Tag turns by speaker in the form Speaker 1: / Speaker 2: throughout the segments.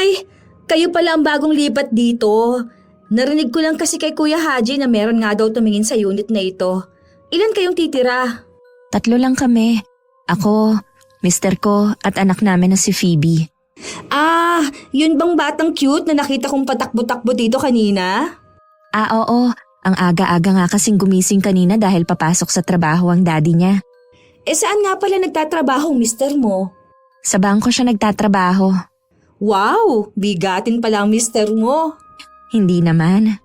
Speaker 1: Ay, kayo pala ang bagong lipat dito. Narinig ko lang kasi kay Kuya Haji na meron nga daw tumingin sa unit na ito. Ilan kayong titira?
Speaker 2: 3 lang kami. Ako, mister ko at anak namin na si Phoebe.
Speaker 1: Ah, yun bang batang cute na nakita kong patakbo-takbo dito kanina?
Speaker 2: Oo. Ang aga-aga nga kasing gumising kanina dahil papasok sa trabaho ang daddy niya.
Speaker 1: Saan nga pala nagtatrabaho ang mister mo?
Speaker 2: Sa bangko siya nagtatrabaho.
Speaker 1: Wow, bigatin pala ang mister mo.
Speaker 2: Hindi naman.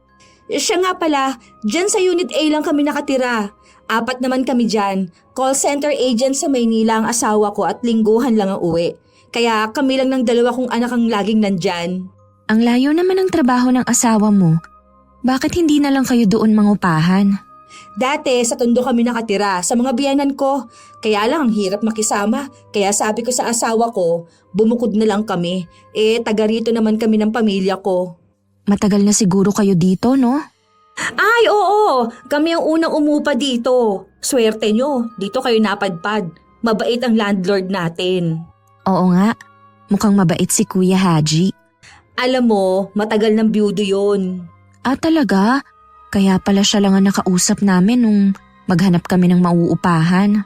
Speaker 1: Siya nga pala, dyan sa Unit A lang kami nakatira. 4 naman kami dyan. Call center agent sa Maynila ang asawa ko at lingguhan lang ang uwi. Kaya kami lang ng 2 kong anak ang laging nandyan.
Speaker 2: Ang layo naman ng trabaho ng asawa mo. Bakit hindi na lang kayo doon mangupahan?
Speaker 1: Dati sa Tondo kami nakatira sa mga biyanan ko. Kaya lang ang hirap makisama. Kaya sabi ko sa asawa ko, bumukod na lang kami. Taga rito naman kami ng pamilya ko.
Speaker 2: Matagal na siguro kayo dito, no?
Speaker 1: Ay, oo. Kami ang unang umupa dito. Swerte nyo, dito kayo napadpad. Mabait ang landlord natin.
Speaker 2: Oo nga. Mukhang mabait si Kuya Haji.
Speaker 1: Alam mo, matagal ng byudo yun.
Speaker 2: Ah, talaga? Kaya pala siya lang ang nakausap namin nung maghanap kami ng mauupahan.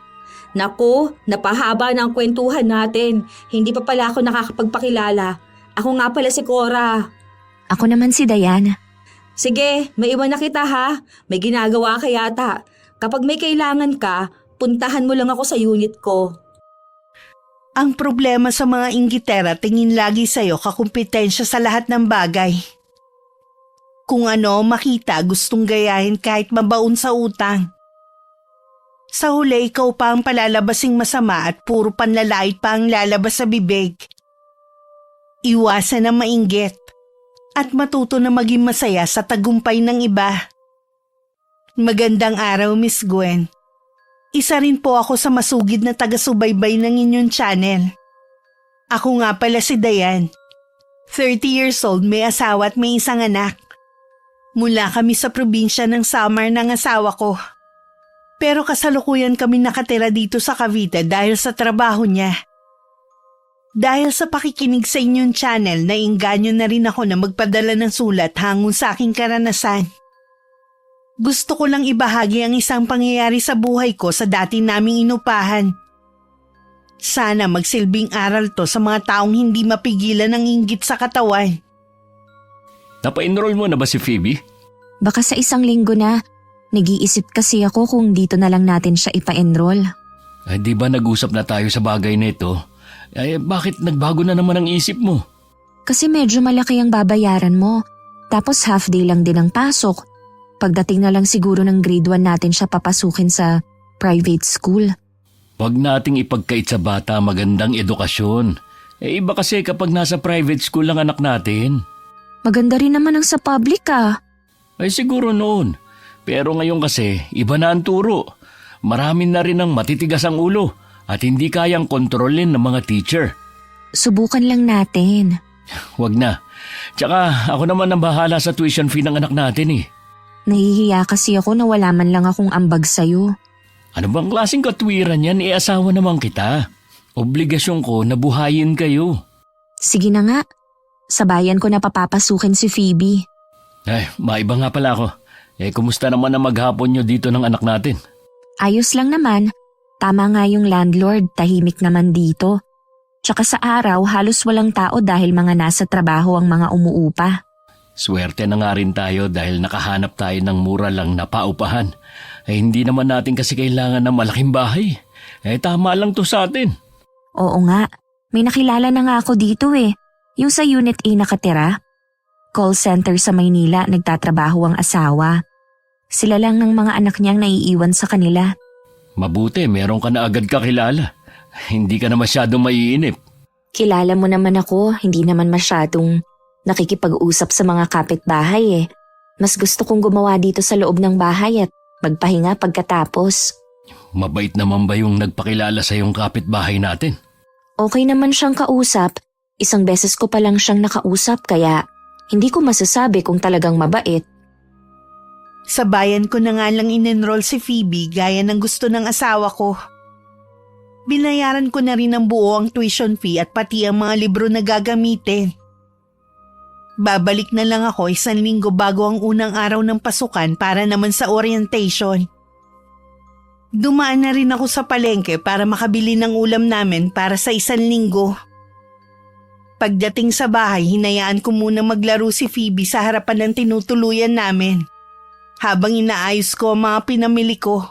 Speaker 1: Naku, napahaba na ang kwentuhan natin. Hindi pa pala ako nakakapagpakilala. Ako nga pala si Cora.
Speaker 2: Ako naman si Dayan.
Speaker 1: Sige, maiwan na kita ha. May ginagawa ka yata. Kapag may kailangan ka, puntahan mo lang ako sa unit ko.
Speaker 3: Ang problema sa mga inggitera tingin lagi sa'yo kakumpetensya sa lahat ng bagay. Kung ano makita gustong gayahin kahit mabaon sa utang. Sa huli ikaw pa ang palalabasing masama at puro panlalait pa ang lalabas sa bibig. Iwasan na mainggit at matuto na maging masaya sa tagumpay ng iba. Magandang araw, Miss Gwen. Isa rin po ako sa masugid na taga-subaybay ng inyong channel. Ako nga pala si Dayan. 30 years old, may asawa at may isang anak. Mula kami sa probinsya ng Samar ng asawa ko. Pero kasalukuyan kami nakatira dito sa Cavite dahil sa trabaho niya. Dahil sa pakikinig sa inyong channel, nainganyo na rin ako na magpadala ng sulat hangon sa aking karanasan. Gusto ko lang ibahagi ang isang pangyayari sa buhay ko sa dati naming inupahan. Sana magsilbing aral to sa mga taong hindi mapigilan ng inggit sa katawan.
Speaker 4: Napa-enroll mo na ba si Phoebe?
Speaker 2: Baka sa 1 linggo na. Nag-iisip kasi ako kung dito na lang natin siya ipa-enroll.
Speaker 4: Ay, di ba nag-usap na tayo sa bagay na ito? Ay, bakit nagbago na naman ang isip mo?
Speaker 2: Kasi medyo malaki ang babayaran mo. Tapos half day lang din ang pasok. Pagdating na lang siguro ng grade 1 natin siya papasukin sa private school.
Speaker 4: Huwag nating ipagkait sa bata magandang edukasyon. Iba kasi kapag nasa private school lang anak natin.
Speaker 2: Maganda rin naman ang sa public ah.
Speaker 4: Ay siguro noon. Pero ngayon kasi, iba na ang turo. Marami na rin ang matitigas ang ulo at hindi kayang kontrolin ng mga teacher.
Speaker 2: Subukan lang natin.
Speaker 4: Huwag na. Tsaka ako naman ang bahala sa tuition fee ng anak natin eh.
Speaker 2: Nahihiya kasi ako na wala man lang akong ambag sa'yo.
Speaker 4: Ano bang klaseng katwiran yan? Asawa naman kita. Obligasyon ko na buhayin kayo.
Speaker 2: Sige na nga. Sabayan ko na papapasukin si Phoebe.
Speaker 4: Ay, maiba nga pala ako. Kumusta naman ang maghapon nyo dito ng anak natin?
Speaker 2: Ayos lang naman. Tama nga yung landlord, tahimik naman dito. Tsaka sa araw, halos walang tao dahil mga nasa trabaho ang mga umuupa.
Speaker 4: Swerte na nga rin tayo dahil nakahanap tayo ng mura lang na paupahan. Hindi naman natin kasi kailangan ng malaking bahay. Tama lang to sa atin.
Speaker 2: Oo nga, may nakilala na nga ako dito eh. Yung sa Unit A nakatira. Call center sa Maynila, nagtatrabaho ang asawa. Sila lang ng mga anak niyang naiiwan sa kanila.
Speaker 4: Mabuti, meron ka na agad kakilala. Hindi ka na masyadong maiinip.
Speaker 2: Kilala mo naman ako, hindi naman masyadong nakikipag-usap sa mga kapitbahay eh. Mas gusto kong gumawa dito sa loob ng bahay at magpahinga pagkatapos.
Speaker 4: Mabait naman ba yung nagpakilala sa yung kapitbahay natin?
Speaker 2: Okay naman siyang kausap. 1 beses ko pa lang siyang nakausap kaya hindi ko masasabi kung talagang mabait.
Speaker 3: Sa bayan ko na nga lang in-enroll si Phoebe gaya ng gusto ng asawa ko. Binayaran ko na rin ng buo ang tuition fee at pati ang mga libro na gagamitin. Babalik na lang ako 1 linggo bago ang unang araw ng pasukan para naman sa orientation. Dumaan na rin ako sa palengke para makabili ng ulam namin para sa 1 linggo. Pagdating sa bahay, hinayaan ko muna maglaro si Phoebe sa harapan ng tinutuluyan namin habang inaayos ko ang mga pinamili ko.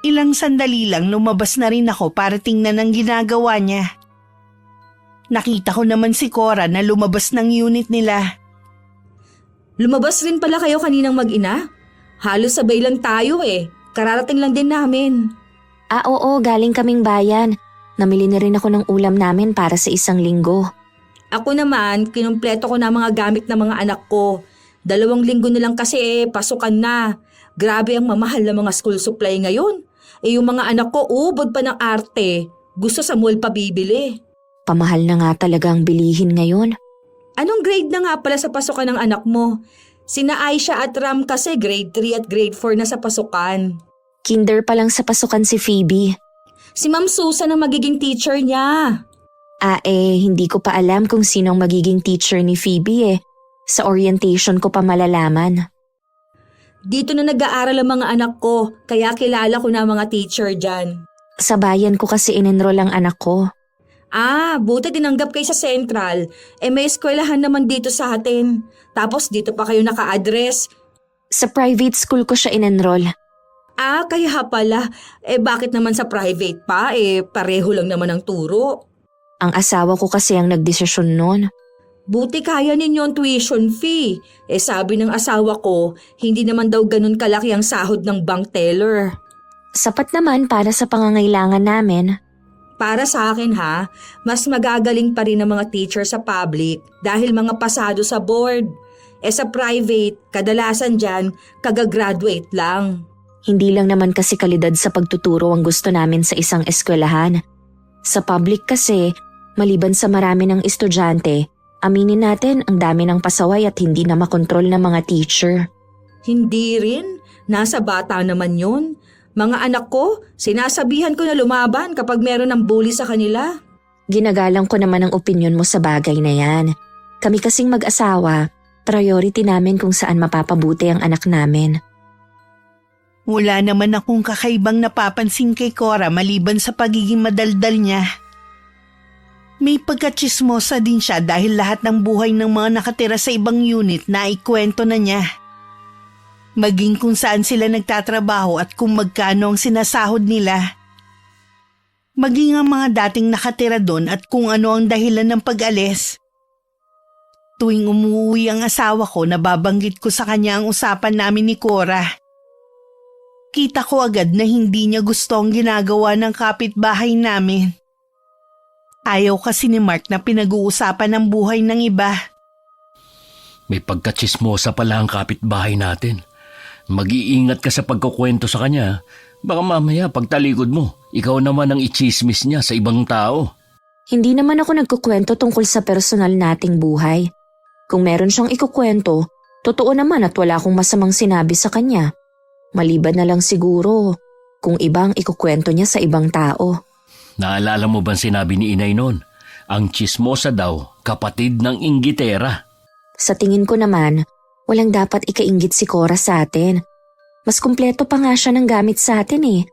Speaker 3: Ilang sandali lang lumabas na rin ako para tingnan ang ginagawa niya. Nakita ko naman si Cora na lumabas ng unit nila.
Speaker 1: Lumabas rin pala kayo kaninang mag-ina? Halos sabay lang tayo eh. Kararating lang din namin.
Speaker 2: Oo, galing kaming bayan. Namili na rin ako ng ulam namin para sa 1 linggo.
Speaker 1: Ako naman, kinumpleto ko na mga gamit ng mga anak ko. 2 linggo na lang kasi pasukan na. Grabe ang mamahal na mga school supply ngayon. Yung mga anak ko ubod pa ng arte. Gusto sa mall pa bibili.
Speaker 2: Pamahal na nga talaga ang bilihin ngayon.
Speaker 1: Anong grade na nga pala sa pasukan ng anak mo? Sina Aisha at Ram kasi grade 3 at grade 4 na sa pasukan.
Speaker 2: Kinder pa lang sa pasukan si Phoebe.
Speaker 1: Si Ma'am Susan ang magiging teacher niya.
Speaker 2: Hindi ko pa alam kung sinong magiging teacher ni Phoebe eh. Sa orientation ko pa malalaman.
Speaker 1: Dito na nag-aaral ang mga anak ko, kaya kilala ko na ang mga teacher dyan.
Speaker 2: Sa bayan ko kasi in-enroll ang anak ko.
Speaker 1: Buti tinanggap kayo sa Central. May eskwelahan naman dito sa atin. Tapos dito pa kayo naka-address.
Speaker 2: Sa private school ko siya in-enroll.
Speaker 1: Kaya pala. Bakit naman sa private pa? Pareho lang naman ang turo.
Speaker 2: Ang asawa ko kasi ang nagdesisyon nun.
Speaker 1: Buti kaya ninyo ang tuition fee. Sabi ng asawa ko, hindi naman daw ganun kalaki ang sahod ng bank teller.
Speaker 2: Sapat naman para sa pangangailangan namin.
Speaker 1: Para sa akin mas magagaling pa rin ang mga teacher sa public dahil mga pasado sa board. Sa private, kadalasan dyan, kagagraduate lang.
Speaker 2: Hindi lang naman kasi kalidad sa pagtuturo ang gusto namin sa isang eskwelahan. Sa public kasi, maliban sa marami ng estudyante, aminin natin ang dami ng pasaway at hindi na makontrol ng mga teacher.
Speaker 1: Hindi rin. Nasa bata naman yun. Mga anak ko, sinasabihan ko na lumaban kapag meron ng bully sa kanila.
Speaker 2: Ginagalang ko naman ang opinyon mo sa bagay na yan. Kami kasing mag-asawa, priority namin kung saan mapapabuti ang anak namin.
Speaker 3: Wala naman akong kakaibang napapansin kay Cora maliban sa pagiging madaldal niya. May pagkatsismosa din siya dahil lahat ng buhay ng mga nakatira sa ibang unit na ikwento na niya. Maging kung saan sila nagtatrabaho at kung magkano ang sinasahod nila. Maging ang mga dating nakatira doon at kung ano ang dahilan ng pag-alis. Tuwing umuwi ang asawa ko, nababanggit ko sa kanya ang usapan namin ni Cora. Kita ko agad na hindi niya gusto ang ginagawa ng kapitbahay namin. Ayaw kasi ni Mark na pinag-uusapan ang buhay ng iba.
Speaker 4: May pagkatsismosa pala ang kapitbahay natin. Mag-iingat ka sa pagkukwento sa kanya. Baka mamaya pagtalikod mo, ikaw naman ang ichismis niya sa ibang tao.
Speaker 2: Hindi naman ako nagkukwento tungkol sa personal nating buhay. Kung meron siyang ikukwento, totoo naman at wala akong masamang sinabi sa kanya. Maliban na lang siguro kung ibang ikukwento niya sa ibang tao.
Speaker 4: Naalala mo bang sinabi ni inay noon? Ang chismosa daw, kapatid ng inggitera.
Speaker 2: Sa tingin ko naman, walang dapat ikainggit si Cora sa atin. Mas kumpleto pa nga siya ng gamit sa atin eh.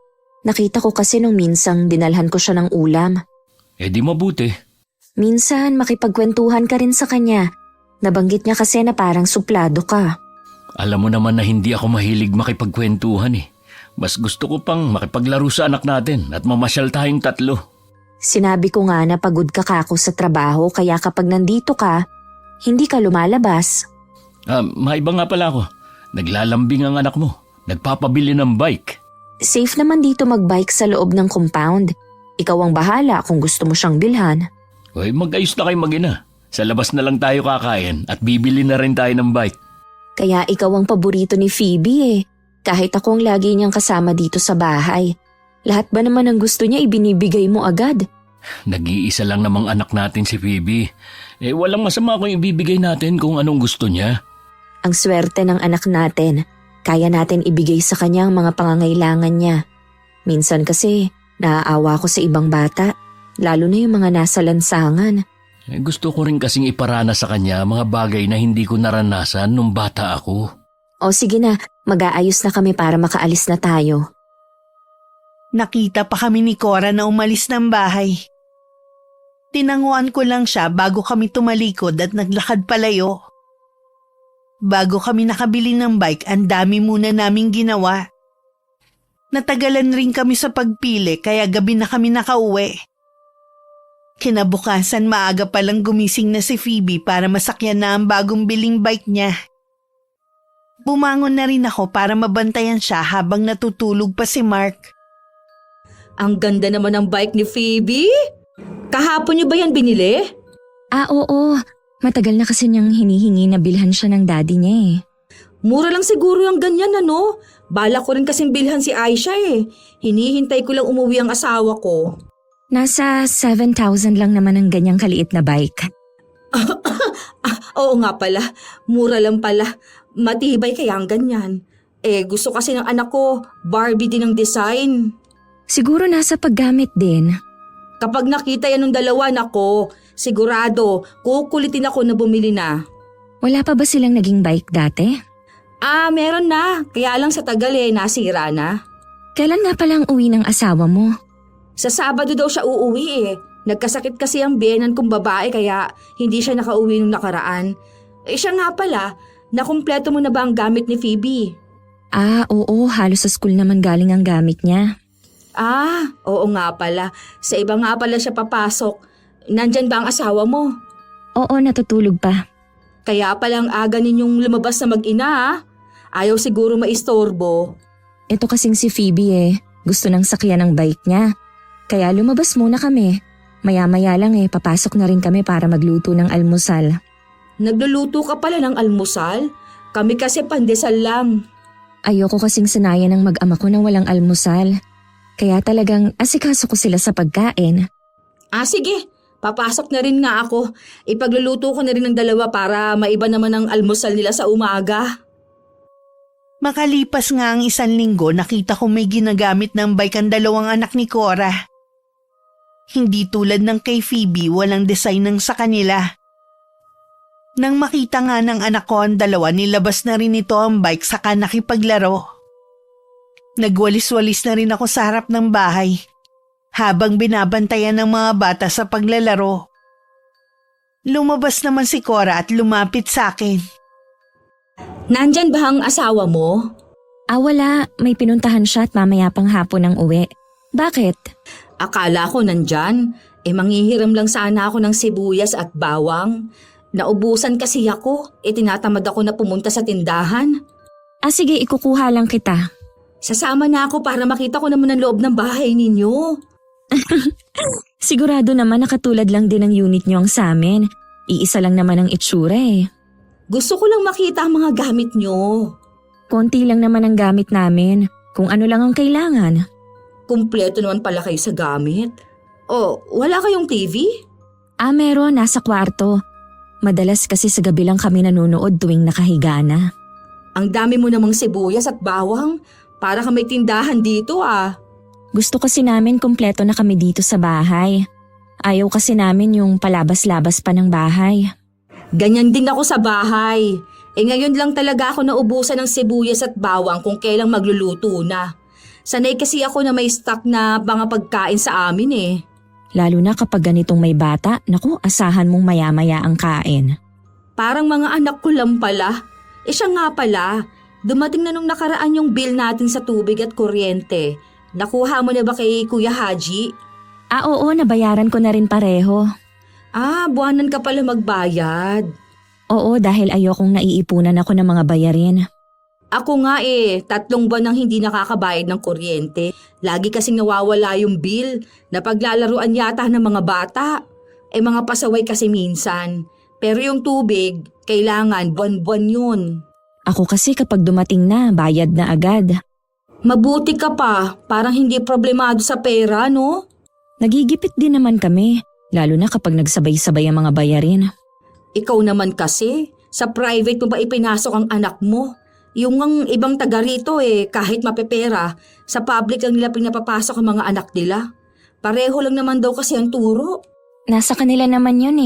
Speaker 2: Nakita ko kasi nung minsang dinalhan ko siya ng ulam.
Speaker 4: Di mabuti.
Speaker 2: Minsan makipagkwentuhan ka rin sa kanya. Nabanggit niya kasi na parang suplado ka.
Speaker 4: Alam mo naman na hindi ako mahilig makipagkwentuhan eh. Mas gusto ko pang makipaglaro sa anak natin at mamasyal tayong 3.
Speaker 2: Sinabi ko nga na pagod ka kako sa trabaho kaya kapag nandito ka, hindi ka lumalabas.
Speaker 4: Maiba nga pala ako. Naglalambing ang anak mo. Nagpapabili ng bike.
Speaker 2: Safe naman dito magbike sa loob ng compound. Ikaw ang bahala kung gusto mo siyang bilhan.
Speaker 4: Mag-ayos na kayo mag-ina. Sa labas na lang tayo kakain at bibili na rin tayo ng bike.
Speaker 2: Kaya ikaw ang paborito ni Phoebe eh. Kahit ako ang lagi niyang kasama dito sa bahay. Lahat ba naman ang gusto niya ibinibigay mo agad?
Speaker 4: Nag-iisa lang namang anak natin si Phoebe. Walang masama kung ibibigay natin kung anong gusto niya.
Speaker 2: Ang swerte ng anak natin. Kaya natin ibigay sa kanya ang mga pangangailangan niya. Minsan kasi, naaawa ko sa ibang bata. Lalo na yung mga nasa lansangan.
Speaker 4: Gusto ko rin kasing iparana sa kanya mga bagay na hindi ko naranasan nung bata ako.
Speaker 2: O sige na, mag-aayos na kami para makaalis na tayo.
Speaker 3: Nakita pa kami ni Cora na umalis ng bahay. Tinanguan ko lang siya bago kami tumalikod at naglakad palayo. Bago kami nakabili ng bike, ang dami muna naming ginawa. Natagalan rin kami sa pagpili kaya gabi na kami nakauwi. Kinabukasan maaga palang gumising na si Phoebe para masakyan na ang bagong biling bike niya. Bumangon na rin ako para mabantayan siya habang natutulog pa si Mark.
Speaker 1: Ang ganda naman ng bike ni Phoebe. Kahapon niyo ba yan binili?
Speaker 2: Oo. Matagal na kasi niyang hinihingi na bilhan siya ng daddy niya eh.
Speaker 1: Mura lang siguro yung ganyan ano. Bala ko rin kasing bilhan si Aisha eh. Hinihintay ko lang umuwi ang asawa ko.
Speaker 2: Nasa 7,000 lang naman ang ganyang kaliit na bike.
Speaker 1: Oo nga pala, mura lang pala. Matibay kaya ang ganyan. Gusto kasi ng anak ko, Barbie din ang design.
Speaker 2: Siguro nasa paggamit din.
Speaker 1: Kapag nakita yan ng dalawa, nako, sigurado, kukulitin ako na bumili na.
Speaker 2: Wala pa ba silang naging bike dati?
Speaker 1: Meron na. Kaya lang sa tagal nasira na.
Speaker 2: Kailan nga palang uwi ng asawa mo?
Speaker 1: Sa Sabado daw siya uuwi eh. Nagkasakit kasi ang biyenan kong babae kaya hindi siya nakauwi nung nakaraan. Siya nga pala, nakumpleto mo na ba ang gamit ni Phoebe?
Speaker 2: Oo, halos sa school naman galing ang gamit niya.
Speaker 1: Oo nga pala. Sa iba nga pala siya papasok. Nandyan ba ang asawa mo?
Speaker 2: Oo, natutulog pa.
Speaker 1: Kaya palang aga ninyong lumabas na mag-ina Ayaw siguro maistorbo.
Speaker 2: Ito kasing si Phoebe gusto nang sakyan ng bike niya. Kaya lumabas muna kami. Maya-maya lang papasok na rin kami para magluto ng almusal.
Speaker 1: Nagluluto ka pala ng almusal? Kami kasi pandesal lang.
Speaker 2: Ayoko kasing sanayan ng mag-ama ko na walang almusal. Kaya talagang asikaso ko sila sa pagkain.
Speaker 1: Sige. Papasok na rin nga ako. Ipagluluto ko na rin ng dalawa para maiba naman ang almusal nila sa umaga.
Speaker 3: Makalipas nga ang 1 linggo, nakita ko may ginagamit ng bike ang dalawang anak ni Cora. Hindi tulad ng kay Phoebe, walang design ng sa kanila. Nang makita nga ng anak ko ang dalawa, nilabas na rin ito ang bike saka nakipaglaro. Nagwalis-walis na rin ako sa harap ng bahay habang binabantayan ng mga bata sa paglalaro. Lumabas naman si Cora at lumapit sa akin.
Speaker 1: Nandyan ba ang asawa mo?
Speaker 2: Wala. May pinuntahan siya at mamaya pang hapon ang uwi. Bakit?
Speaker 1: Akala ko nandyan. Manghihiram lang sana ako ng sibuyas at bawang. Naubusan kasi ako. Tinatamad ako na pumunta sa tindahan.
Speaker 2: Sige, ikukuha lang kita.
Speaker 1: Sasama na ako para makita ko naman ang loob ng bahay ninyo.
Speaker 2: Sigurado naman nakatulad lang din ang unit niyo ang sa amin. Iisa lang naman ang itsura
Speaker 1: Gusto ko lang makita ang mga gamit nyo.
Speaker 2: Konti lang naman ang gamit namin. Kung ano lang ang kailangan.
Speaker 1: Kumpleto naman pala kayo sa gamit. Wala kayong TV?
Speaker 2: Meron. Nasa kwarto. Madalas kasi sa gabi lang kami nanonood tuwing nakahiga na.
Speaker 1: Ang dami mo namang sibuyas at bawang. Para ka may tindahan dito
Speaker 2: Gusto kasi namin kumpleto na kami dito sa bahay. Ayaw kasi namin yung palabas-labas pa ng bahay.
Speaker 1: Ganyan din ako sa bahay. Ngayon lang talaga ako naubusan ng sibuyas at bawang kung kailang magluluto na. Sanay kasi ako na may stock na mga pagkain sa amin
Speaker 2: Lalo na kapag ganitong may bata, naku, asahan mong maya-maya ang kain.
Speaker 1: Parang mga anak ko lang pala. Siya nga pala, dumating na nung nakaraan yung bill natin sa tubig at kuryente. Nakuha mo na ba kay Kuya Haji?
Speaker 2: Oo, nabayaran ko na rin pareho.
Speaker 1: Buwanan ka pala magbayad.
Speaker 2: Oo, dahil ayokong naiipunan ako ng mga bayarin.
Speaker 1: Ako nga 3 buwan nang hindi nakakabayad ng kuryente. Lagi kasing nawawala yung bill. Napaglalaruan yata ng mga bata. Mga pasaway kasi minsan. Pero yung tubig, kailangan buwan-buwan yun.
Speaker 2: Ako kasi kapag dumating na, bayad na agad.
Speaker 1: Mabuti ka pa, parang hindi problemado sa pera, no?
Speaker 2: Nagigipit din naman kami, lalo na kapag nagsabay-sabay ang mga bayarin.
Speaker 1: Ikaw naman kasi, sa private mo ba ipinasok ang anak mo? Yung ang ibang taga rito kahit mapepera, sa public lang nila pinapapasok ang mga anak nila. Pareho lang naman daw kasi ang turo.
Speaker 2: Nasa kanila naman yun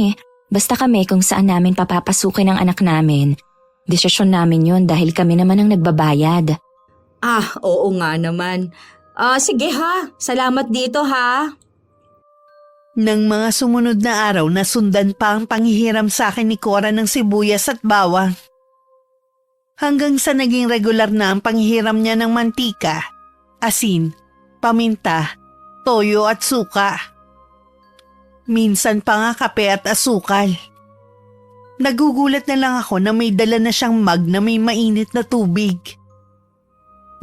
Speaker 2: Basta kami kung saan namin papapasukin ang anak namin. Desisyon namin yon dahil kami naman ang nagbabayad.
Speaker 1: Oo nga naman. Sige ha, salamat dito ha.
Speaker 3: Nang mga sumunod na araw nasundan pa ang panghihiram sa akin ni Cora ng sibuyas at bawang. Hanggang sa naging regular na ang panghihiram niya ng mantika, asin, paminta, toyo at suka. Minsan pa nga kape at asukal. Nagugulat na lang ako na may dala na siyang mug na may mainit na tubig.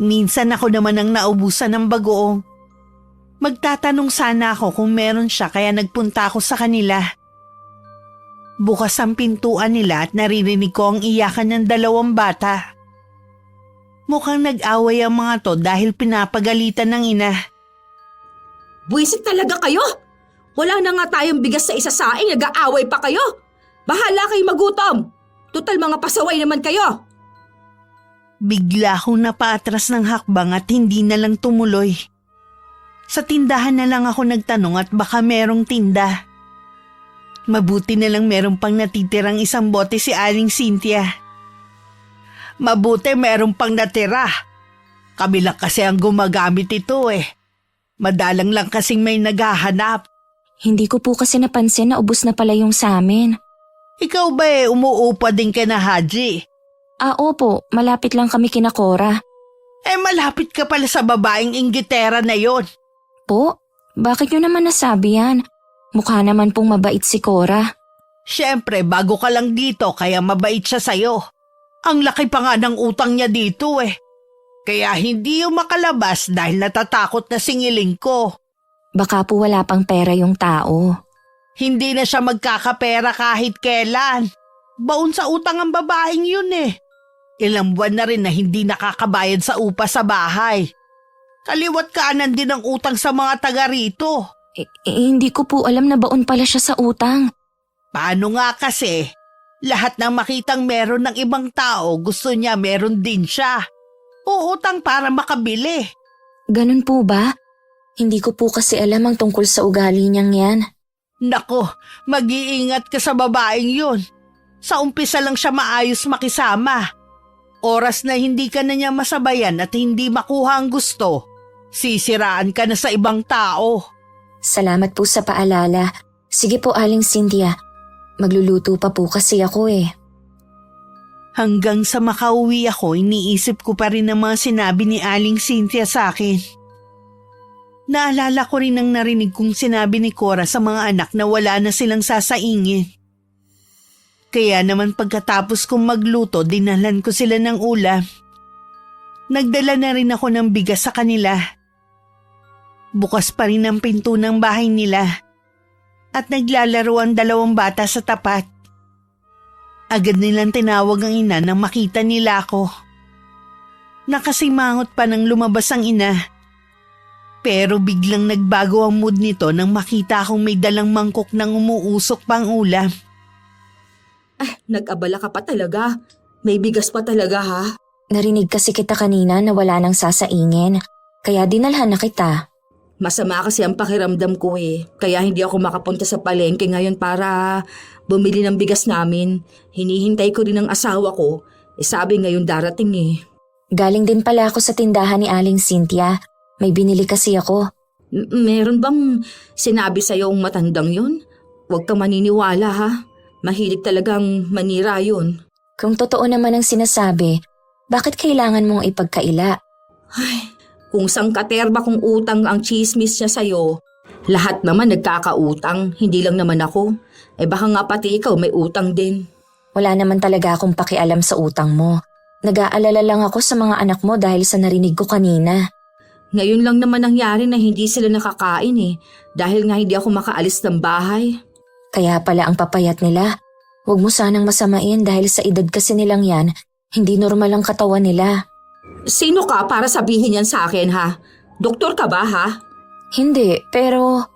Speaker 3: Minsan ako naman ang naubusan ng bagoong. Magtatanong sana ako kung meron siya kaya nagpunta ako sa kanila. Bukas ang pintuan nila at naririnig ko ang iyakan ng 2 bata. Mukhang nag-away ang mga to dahil pinapagalitan ng ina.
Speaker 1: Buwisit talaga kayo! Wala na nga tayong bigas sa isasaing, nag-aaway pa kayo! Bahala kayo magutom! Total mga pasaway naman kayo!
Speaker 3: Bigla akong napaatras ng hakbang at hindi na lang tumuloy. Sa tindahan na lang ako nagtanong at baka merong tinda. Mabuti na lang merong pang natitirang 1 bote si Aling Cynthia. Mabuti merong pang natira. Kami lang kasi ang gumagamit ito eh. Madalang lang kasing may naghahanap.
Speaker 2: Hindi ko po kasi napansin na ubos na pala yung sa amin.
Speaker 3: Ikaw ba umuupa din ka na, Haji?
Speaker 2: Opo, malapit lang kami kina Cora.
Speaker 3: Malapit ka pala sa babaeng inggitera na yon.
Speaker 2: Po, bakit nyo naman nasabi yan? Mukha naman pong mabait si Cora.
Speaker 3: Siyempre, bago ka lang dito kaya mabait siya sa'yo. Ang laki pa nga ng utang niya dito eh. Kaya hindi yung makalabas dahil natatakot na singiling ko.
Speaker 2: Baka po wala pang pera yung tao.
Speaker 3: Hindi na siya magkakapera kahit kailan. Baon sa utang ang babaeng yun eh. Ilang buwan na rin na hindi nakakabayad sa upa sa bahay. Kaliwat kanan din ang utang sa mga taga rito.
Speaker 2: Hindi ko po alam na baon pala siya sa utang.
Speaker 3: Paano nga kasi? Lahat ng makitang meron ng ibang tao gusto niya meron din siya. Uutang para makabili.
Speaker 2: Ganun po ba? Hindi ko po kasi alam ang tungkol sa ugali niyang yan.
Speaker 3: Nako, mag-iingat ka sa babaeng yun. Sa umpisa lang siya maayos makisama. Oras na hindi ka na niya masabayan at hindi makuha ang gusto, sisiraan ka na sa ibang tao.
Speaker 2: Salamat po sa paalala. Sige po, Aling Cynthia. Magluluto pa po kasi ako eh.
Speaker 3: Hanggang sa makauwi ako, iniisip ko pa rin ang mga sinabi ni Aling Cynthia sa akin. Naalala ko rin ang narinig kong sinabi ni Cora sa mga anak na wala na silang sasaingin. Kaya naman pagkatapos kong magluto, dinalhan ko sila ng ulam. Nagdala na rin ako ng bigas sa kanila. Bukas pa rin ang pinto ng bahay nila. At naglalaro ang 2 bata sa tapat. Agad nilang tinawag ang ina nang makita nila ako. Nakasimangot pa nang lumabas ang ina. Pero biglang nagbago ang mood nito nang makita akong may dalang mangkok ng umuusok pang ulam.
Speaker 1: Nag-abala ka pa talaga. May bigas pa talaga ha.
Speaker 2: Narinig kasi kita kanina na wala nang sasaingin. Kaya dinalhan na kita.
Speaker 1: Masama kasi ang pakiramdam ko eh. Kaya hindi ako makapunta sa palengke ngayon para bumili ng bigas namin. Hinihintay ko rin ang asawa ko. Sabi ngayon darating eh.
Speaker 2: Galing din pala ako sa tindahan ni Aling Cynthia. May binili kasi ako.
Speaker 1: Meron bang sinabi sa'yo ang matandang yun? Huwag kang maniniwala ha. Mahilig talagang manira yun.
Speaker 2: Kung totoo naman ang sinasabi, bakit kailangan mong ipagkaila?
Speaker 1: Kung sangkaterba kung utang ang chismis niya sa'yo, lahat naman nagkakautang, hindi lang naman ako. Baka nga pati ikaw may utang din.
Speaker 2: Wala naman talaga akong pakialam sa utang mo. Nag-aalala lang ako sa mga anak mo dahil sa narinig ko kanina.
Speaker 1: Ngayon lang naman nangyari na hindi sila nakakain eh, dahil nga hindi ako makaalis ng bahay.
Speaker 2: Kaya pala ang papayat nila. Huwag mo sanang masamain dahil sa edad kasi nilang yan, hindi normal ang katawan nila.
Speaker 1: Sino ka para sabihin yan sa akin ha? Doktor ka ba ha?
Speaker 2: Hindi, pero...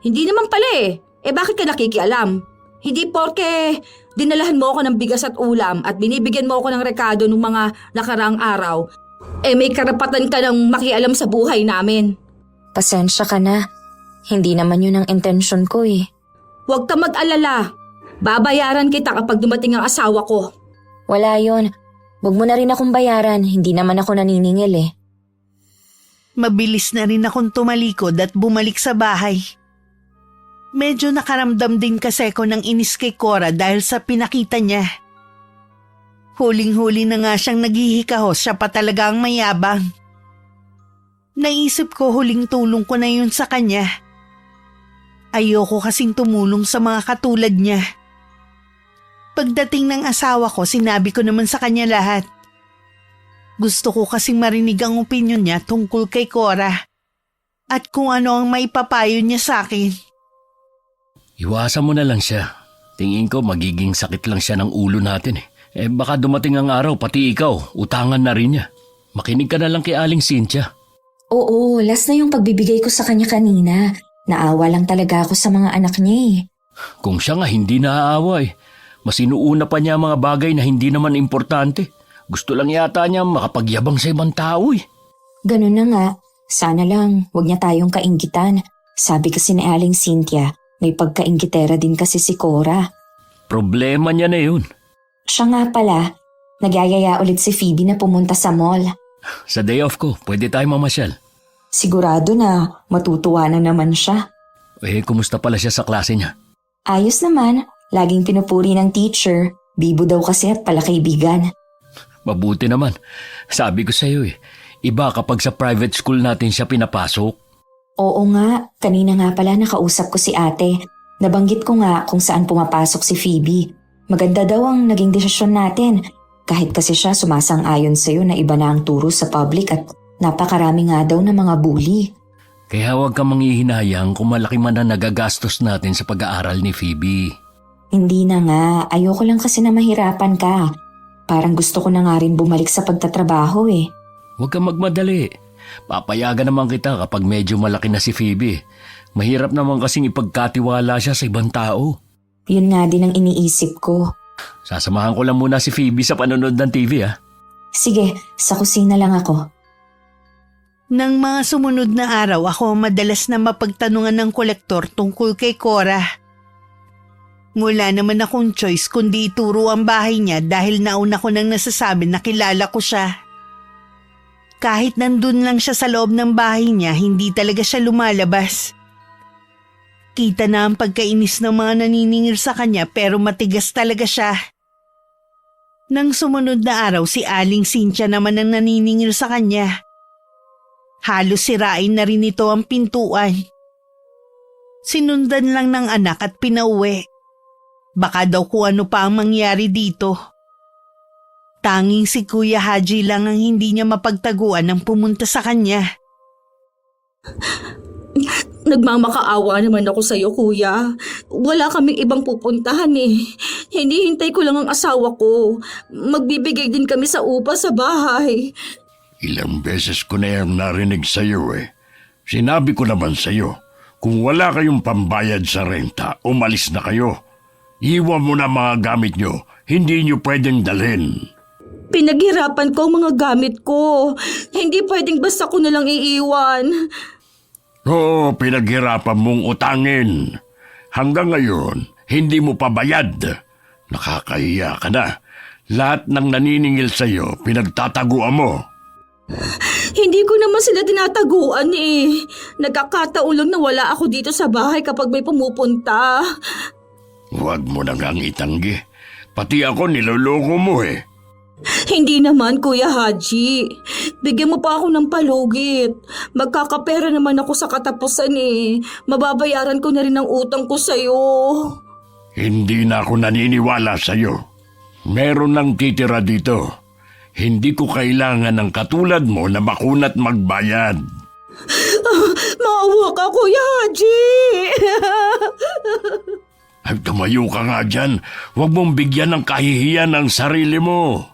Speaker 1: Hindi naman pala eh. Bakit ka nakikialam? Hindi porke dinalahan mo ako ng bigas at ulam at binibigyan mo ako ng rekado ng mga nakaraang araw, may karapatan ka ng makialam sa buhay namin.
Speaker 2: Pasensya ka na. Hindi naman yun ang intensyon ko eh.
Speaker 1: Huwag ka mag-alala. Babayaran kita kapag dumating ang asawa ko.
Speaker 2: Wala yon. Huwag mo na rin akong bayaran, hindi naman ako naniningil eh.
Speaker 3: Mabilis na rin akong tumalikod at bumalik sa bahay. Medyo nakaramdam din kasi ako ng inis kay Cora dahil sa pinakita niya. Huling-huli na nga siyang naghihikahos, siya pa talaga ang mayabang. Naisip ko huling tulong ko na yun sa kanya. Ayoko kasing tumulong sa mga katulad niya. Pagdating ng asawa ko, sinabi ko naman sa kanya lahat. Gusto ko kasing marinig ang opinyon niya tungkol kay Cora at kung ano ang maipapayo niya sa akin.
Speaker 4: Iwasan mo na lang siya. Tingin ko magiging sakit lang siya ng ulo natin eh. Baka dumating ang araw, pati ikaw, utangan na rin niya. Makinig ka na lang kay Aling Cynthia.
Speaker 2: Oo, last na yung pagbibigay ko sa kanya kanina. Naawa lang talaga ako sa mga anak niya eh.
Speaker 4: Kung siya nga hindi naaawa eh. Mas inuuna pa niya ang mga bagay na hindi naman importante. Gusto lang yata niya makapagyabang sa ibang tao eh.
Speaker 2: Ganun na nga. Sana lang, huwag niya tayong kainggitan. Sabi kasi ni Aling Cynthia, may pagkainggitera din kasi si Cora.
Speaker 4: Problema niya na yun.
Speaker 2: Siya nga pala, nagyayaya ulit si Phoebe na pumunta sa mall.
Speaker 4: Sa day off ko, pwede tayo mamasyal.
Speaker 2: Sigurado na matutuwa na naman siya.
Speaker 4: Kumusta pala siya sa klase niya?
Speaker 2: Ayos naman, laging pinupuri ng teacher. Bibo daw kasi at palakaibigan.
Speaker 4: Mabuti naman. Sabi ko sa'yo iba kapag sa private school natin siya pinapasok.
Speaker 2: Oo nga, kanina nga pala nakausap ko si ate. Nabanggit ko nga kung saan pumapasok si Phoebe. Maganda daw ang naging desisyon natin. Kahit kasi siya sumasang-ayon sa'yo na iba na ang turo sa public at napakarami nga daw na mga bully.
Speaker 4: Kaya huwag ka manghihinayang kung malaki man na nagagastos natin sa pag-aaral ni Phoebe.
Speaker 2: Hindi na nga, ayoko lang kasi na mahirapan ka. Parang gusto ko na nga rin bumalik sa pagtatrabaho eh.
Speaker 4: Huwag kang magmadali. Papayagan naman kita kapag medyo malaki na si Phoebe. Mahirap naman kasing ipagkatiwala siya sa ibang tao.
Speaker 2: Yun nga din ang iniisip ko.
Speaker 4: Sasamahan ko lang muna si Phoebe sa panonood ng TV
Speaker 2: Sige, sa kusina lang ako.
Speaker 3: Nang mga sumunod na araw, ako madalas na mapagtanungan ng kolektor tungkol kay Cora. Wala naman akong choice kundi ituro ang bahay niya dahil nauna ko nang nasasabi na kilala ko siya. Kahit nandun lang siya sa loob ng bahay niya, hindi talaga siya lumalabas. Kita na ang pagkainis ng mga naniningil sa kanya pero matigas talaga siya. Nang sumunod na araw, si Aling Cynthia naman ang naniningil sa kanya. Halos sirain na rin ito ang pintuan. Sinundan lang ng anak at pinauwi. Baka daw kung ano pa ang mangyari dito. Tanging si Kuya Haji lang ang hindi niya mapagtaguan ng pumunta sa kanya.
Speaker 1: Nagmamakaawa naman ako sa'yo, kuya. Wala kaming ibang pupuntahan eh. Hinihintay ko lang ang asawa ko. Magbibigay din kami sa upa sa bahay.
Speaker 5: Ilang beses ko na yung narinig sa'yo Sinabi ko naman sa'yo, kung wala kayong pambayad sa renta, umalis na kayo. Iwan mo na mga gamit nyo, hindi nyo pwedeng dalhin.
Speaker 1: Pinaghirapan ko ang mga gamit ko. Hindi pwedeng basta ko nalang iiwan.
Speaker 5: Oo, pinaghirapan mong utangin. Hanggang ngayon, hindi mo pa bayad. Nakakahiya ka na. Lahat ng naniningil sa'yo, pinagtataguan mo.
Speaker 1: Hindi ko naman sila tinataguan eh. Nagkakataon lang na wala ako dito sa bahay kapag may pumupunta.
Speaker 5: Huwag mo na ngang itanggi. Pati ako niloloko mo
Speaker 1: Hindi naman, Kuya Haji. Bigyan mo pa ako ng palugit. Magkakapera naman ako sa katapusan eh. Mababayaran ko na rin ang utang ko sa'yo.
Speaker 5: Hindi na ako naniniwala sa'yo. Meron nang titira dito. Hindi ko kailangan ng katulad mo na makunat magbayad.
Speaker 1: Maawa ka, Kuya Haji.
Speaker 5: Ay, tumayo ka nga dyan. Huwag mong bigyan ng kahihiyan ang sarili mo.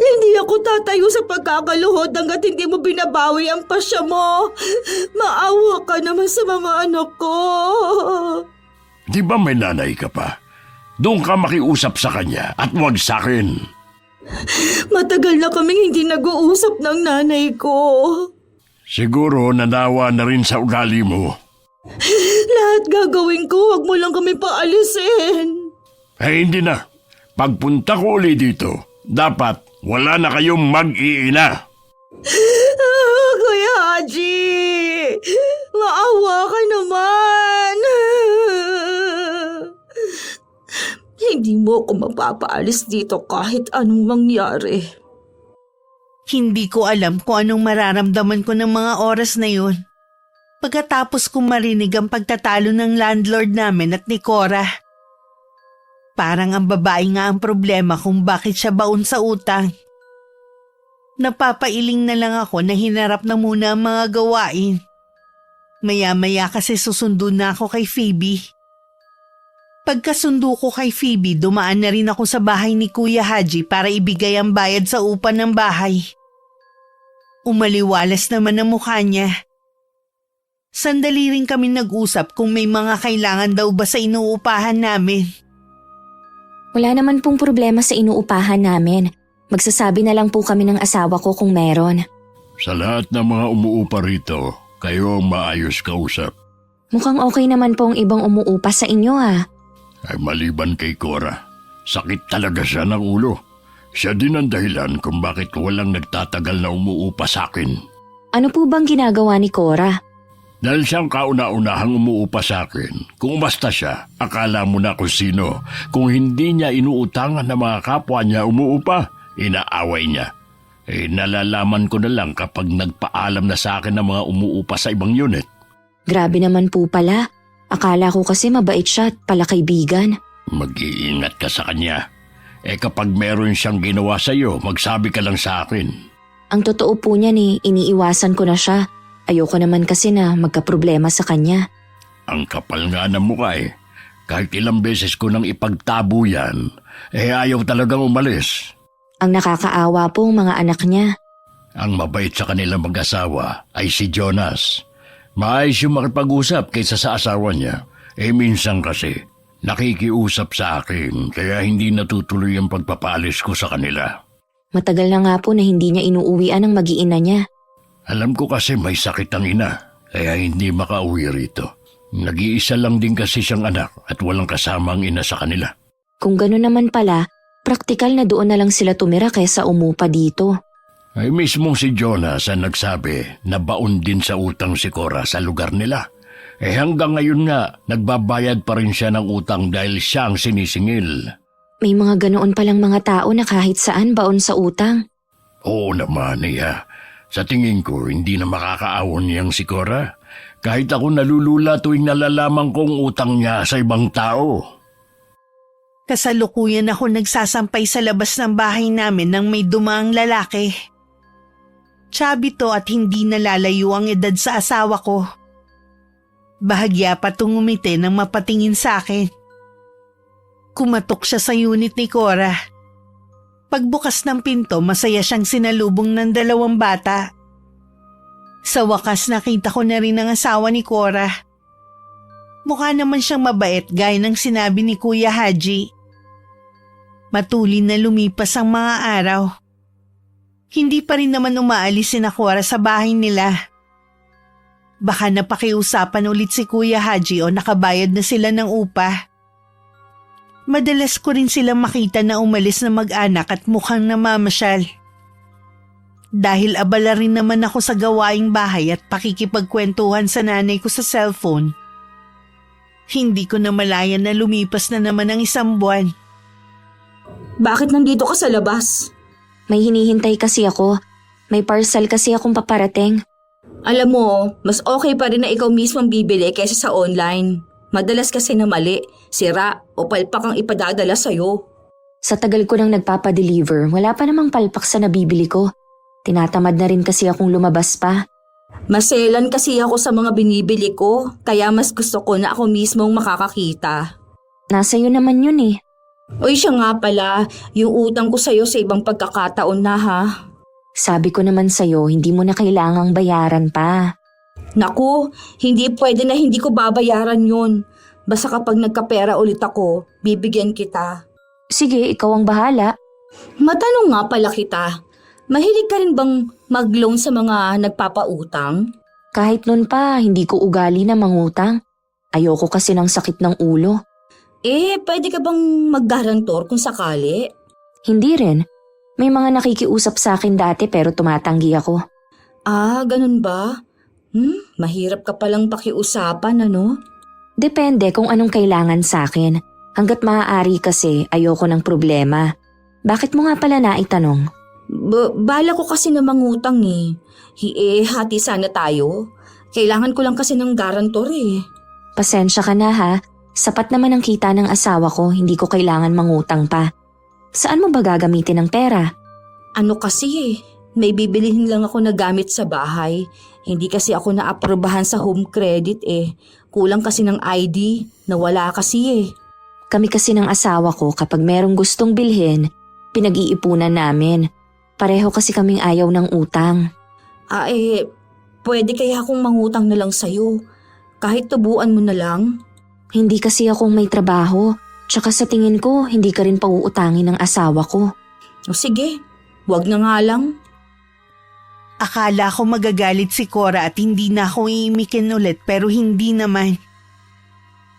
Speaker 1: Hindi ako tatayo sa pagkakaluhod hanggat hindi mo binabawi ang pasya mo. Maawa ka naman sa mga anak ko.
Speaker 5: Di ba may nanay ka pa? Doon ka makiusap sa kanya at huwag sa akin.
Speaker 1: Matagal na kaming hindi nag-uusap ng nanay ko.
Speaker 5: Siguro nanawa na rin sa ugali mo.
Speaker 1: Lahat gagawin ko, wag mo lang kami paalisin.
Speaker 5: Ay hindi na. Pagpunta ko uli dito, dapat wala na kayong mag-iina.
Speaker 1: Kuya Haji! Maawa ka naman! Hindi mo ako mapapaalis dito kahit anong mangyari.
Speaker 3: Hindi ko alam kung anong mararamdaman ko ng mga oras na yun. Pagkatapos kong marinig ang pagtatalo ng landlord namin at ni Cora. Parang ang babae nga ang problema kung bakit siya baon sa utang. Napapailing na lang ako na hinarap na muna ang mga gawain. Maya-maya kasi susundo na ako kay Phoebe. Pagkasundo ko kay Phoebe, dumaan na rin ako sa bahay ni Kuya Haji para ibigay ang bayad sa upa ng bahay. Umaliwalas naman ang mukha niya. Sandali rin kami nag-usap kung may mga kailangan daw ba sa inuupahan namin.
Speaker 2: Wala naman pong problema sa inuupahan namin. Magsasabi na lang po kami ng asawa ko kung meron.
Speaker 5: Sa lahat ng mga umuupa rito, kayo ang maayos kausap.
Speaker 2: Mukhang okay naman po ang ibang umuupa sa inyo
Speaker 5: Ay maliban kay Cora, sakit talaga siya ng ulo. Siya din ang dahilan kung bakit walang nagtatagal na umuupa sa akin.
Speaker 2: Ano po bang ginagawa ni Cora?
Speaker 5: Dahil siyang kauna-unahang umuupa sa akin, kung basta siya, akala mo na kung sino. Kung hindi niya inuutangan ng mga kapwa niya umuupa, inaaway niya. Nalalaman ko na lang kapag nagpaalam na sa akin ng mga umuupa sa ibang unit.
Speaker 2: Grabe naman po pala. Akala ko kasi mabait siya at palakaibigan.
Speaker 5: Mag-iingat ka sa kanya. Kapag meron siyang ginawa sa iyo, magsabi ka lang sa akin.
Speaker 2: Ang totoo po niyan iniiwasan ko na siya. Ayoko naman kasi na magkaproblema sa kanya.
Speaker 5: Ang kapal nga ng mukha Kahit ilang beses ko nang ipagtabo yan, ayaw talagang umalis.
Speaker 2: Ang nakakaawa po ang mga anak niya.
Speaker 5: Ang mabait sa kanilang mag-asawa ay si Jonas. Maayos yung makipag-usap kaysa sa asawa niya. Minsan kasi, nakikiusap sa akin kaya hindi natutuloy ang pagpapaalis ko sa kanila.
Speaker 2: Matagal na nga po na hindi niya inuuwian ang mag-iina niya.
Speaker 5: Alam ko kasi may sakit ang ina, kaya hindi makauwi rito. Nag-iisa lang din kasi siyang anak at walang kasama ang ina sa kanila.
Speaker 2: Kung gano'n naman pala, praktikal na doon na lang sila tumira kaysa umupa dito.
Speaker 5: Ay mismong si Jonas ang nagsabi na baon din sa utang si Cora sa lugar nila. Hanggang ngayon nga, nagbabayad pa rin siya ng utang dahil siya ang sinisingil.
Speaker 2: May mga ganoon palang mga tao na kahit saan baon sa utang.
Speaker 5: Oo naman, Iya. Sa tingin ko, hindi na makakaawon niyang si Cora. Kahit ako nalulula tuwing nalalaman kong utang niya sa ibang tao.
Speaker 3: Kasalukuyan ako nagsasampay sa labas ng bahay namin nang may dumaang lalaki. Chubby to at hindi nalalayo ang edad sa asawa ko. Bahagya pa itong umiti nang mapatingin sa akin. Kumatok siya sa unit ni Cora. Pagbukas ng pinto, masaya siyang sinalubong ng 2 bata. Sa wakas nakita ko na rin ang asawa ni Cora. Mukha naman siyang mabait gaya ng sinabi ni Kuya Haji. Matulin na lumipas ang mga araw. Hindi pa rin naman umaalis si Cora sa bahay nila. Baka napakiusapan ulit si Kuya Haji o nakabayad na sila ng upa. Madalas ko rin silang makita na umalis na mag-anak at mukhang namamasyal. Dahil abala rin naman ako sa gawaing bahay at pakikipagkwentuhan sa nanay ko sa cellphone, hindi ko na malayan na lumipas na naman ang 1 buwan.
Speaker 1: Bakit nandito ka sa labas?
Speaker 2: May hinihintay kasi ako. May parcel kasi akong paparating.
Speaker 1: Alam mo, mas okay pa rin na ikaw mismo ang bibili kaysa sa online. Madalas kasi na mali, sira o palpak ang ipadadala sa'yo.
Speaker 2: Sa tagal ko nang nagpapadeliver, wala pa namang palpak sa nabibili ko. Tinatamad na rin kasi akong lumabas pa.
Speaker 1: Maselan kasi ako sa mga binibili ko, kaya mas gusto ko na ako mismong makakakita.
Speaker 2: Nasa iyo naman yun
Speaker 1: Uy, siya nga pala, yung utang ko sa'yo sa ibang pagkakataon na ha.
Speaker 2: Sabi ko naman sa'yo, hindi mo na kailangang bayaran pa.
Speaker 1: Naku, hindi pwede na hindi ko babayaran yun. Basta kapag nagkapera ulit ako, bibigyan kita.
Speaker 2: Sige, ikaw ang bahala.
Speaker 1: Matanong nga pala kita, mahilig ka rin bang mag-loan sa mga nagpapautang?
Speaker 2: Kahit nun pa, hindi ko ugali na mangutang. Ayoko kasi ng sakit ng ulo.
Speaker 1: Pwede ka bang mag-garantor kung sakali?
Speaker 2: Hindi rin. May mga nakikiusap sa akin dati pero tumatanggi ako.
Speaker 1: Ganun ba? Mahirap ka palang pakiusapan, ano?
Speaker 2: Depende kung anong kailangan sa akin. Hanggat maaari kasi ayoko ng problema. Bakit mo nga pala naitanong?
Speaker 1: Bala ko kasi na mangutang eh. Hati sana tayo. Kailangan ko lang kasi ng garantor eh.
Speaker 2: Pasensya ka na ha. Sapat naman ang kita ng asawa ko, hindi ko kailangan mangutang pa. Saan mo ba gagamitin ang pera?
Speaker 1: Ano kasi may bibilihin lang ako na gamit sa bahay. Hindi kasi ako naaprobahan sa home credit eh. Kulang kasi ng ID, nawala kasi eh.
Speaker 2: Kami kasi ng asawa ko kapag merong gustong bilhin, pinag-iipunan namin. Pareho kasi kaming ayaw ng utang.
Speaker 1: Pwede kaya akong mangutang na lang sa'yo. Kahit tubuan mo na lang.
Speaker 2: Hindi kasi akong may trabaho. Tsaka sa tingin ko, hindi ka rin pauutangin ng asawa ko.
Speaker 1: O sige, wag na nga lang.
Speaker 3: Akala ko magagalit si Cora at hindi na ako iimikin ulit pero hindi naman.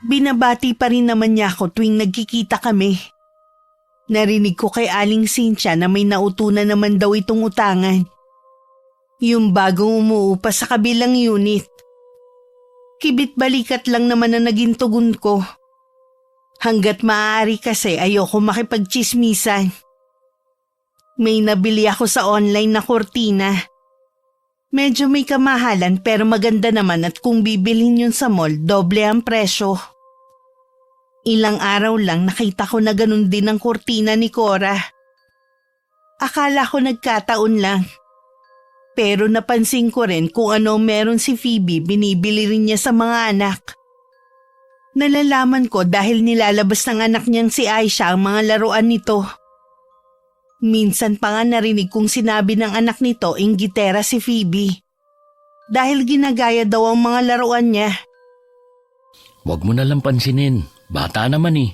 Speaker 3: Binabati pa rin naman niya ako tuwing nagkikita kami. Narinig ko kay Aling Cynthia na may nautunan naman daw itong utangan. Yung bagong umuupa sa kabilang unit. Kibit-balikat lang naman na naging tugon ko. Hanggat maaari kasi ayoko makipagchismisan. May nabili ako sa online na kurtina. Medyo may kamahalan pero maganda naman at kung bibilhin yun sa mall, doble ang presyo. Ilang araw lang nakita ko na ganun din ang kurtina ni Cora. Akala ko nagkataon lang. Pero napansin ko rin kung ano meron si Phoebe, binibili rin niya sa mga anak. Nalalaman ko dahil nilalabas ng anak niyang si Aisha ang mga laruan nito. Minsan pa nga narinig kong sinabi ng anak nito inggitera si Phoebe. Dahil ginagaya daw ang mga laruan niya.
Speaker 4: Huwag mo na lang pansinin. Bata naman eh.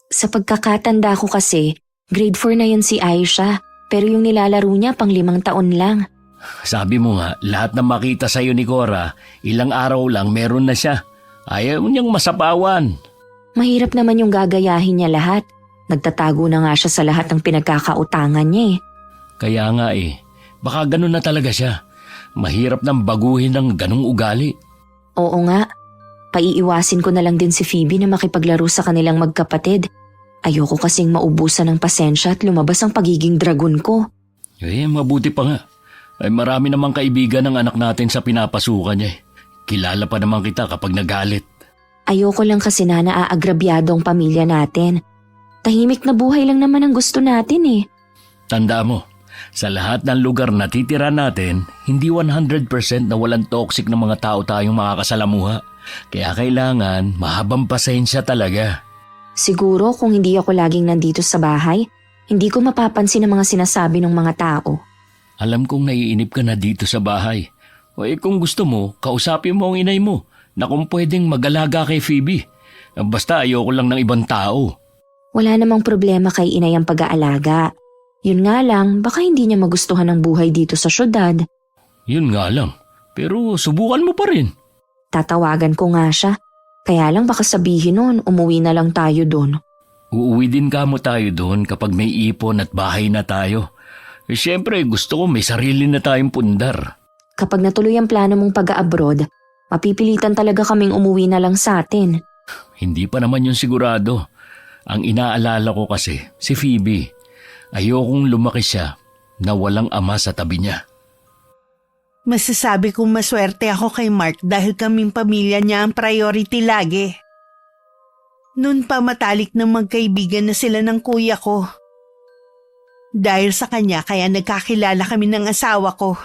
Speaker 2: Sa pagkakatanda ko kasi, grade 4 na yun si Aisha, pero yung nilalaro niya pang 5 taon lang.
Speaker 4: Sabi mo nga, lahat na makita sa'yo ni Cora, ilang araw lang meron na siya. Ayaw niyang masapawan.
Speaker 2: Mahirap naman yung gagayahin niya lahat. Nagtatago na nga siya sa lahat ng pinagkakautangan niya eh.
Speaker 4: Kaya nga eh, baka ganun na talaga siya. Mahirap nang baguhin ng ganung ugali.
Speaker 2: Oo nga. Paiiwasin ko na lang din si Phoebe na makipaglaro sa kanilang magkapatid. Ayoko kasing maubusan ng pasensya at lumabas ang pagiging dragon ko.
Speaker 4: Mabuti pa nga. Ay marami namang kaibigan ng anak natin sa pinapasukan niya eh. Kilala pa naman kita kapag nagalit.
Speaker 2: Ayoko lang kasi na naaagrabyado ang pamilya natin. Tahimik na buhay lang naman ang gusto natin eh.
Speaker 4: Tanda mo, sa lahat ng lugar na titira natin, hindi 100% na walang toxic na mga tao tayong makakasalamuha. Kaya kailangan mahabang pasensya talaga.
Speaker 2: Siguro kung hindi ako laging nandito sa bahay, hindi ko mapapansin ang mga sinasabi ng mga tao.
Speaker 4: Alam kong naiinip ka na dito sa bahay. Kung gusto mo, kausapin mo ang inay mo na kung pwedeng mag-alaga kay Phoebe. Basta ayoko lang ng ibang tao.
Speaker 2: Wala namang problema kay inay ang pag-aalaga. Yun nga lang, baka hindi niya magustuhan ang buhay dito sa syudad.
Speaker 4: Yun nga lang, pero subukan mo pa rin.
Speaker 2: Tatawagan ko nga siya. Kaya lang baka sabihin nun, umuwi na lang tayo doon.
Speaker 4: Uuwi din kamo tayo doon kapag may ipon at bahay na tayo. Siyempre, gusto ko may sarili na tayong pundar.
Speaker 2: Kapag natuloy ang plano mong pag-abroad, mapipilitan talaga kaming umuwi na lang sa atin.
Speaker 4: Hindi pa naman yun sigurado. Ang inaalala ko kasi, si Phoebe. Ayokong lumaki siya na walang ama sa tabi niya.
Speaker 3: Masasabi kong maswerte ako kay Mark dahil kaming pamilya niya ang priority lagi. Noon pa matalik na magkaibigan na sila ng kuya ko. Dahil sa kanya kaya nagkakilala kami ng asawa ko.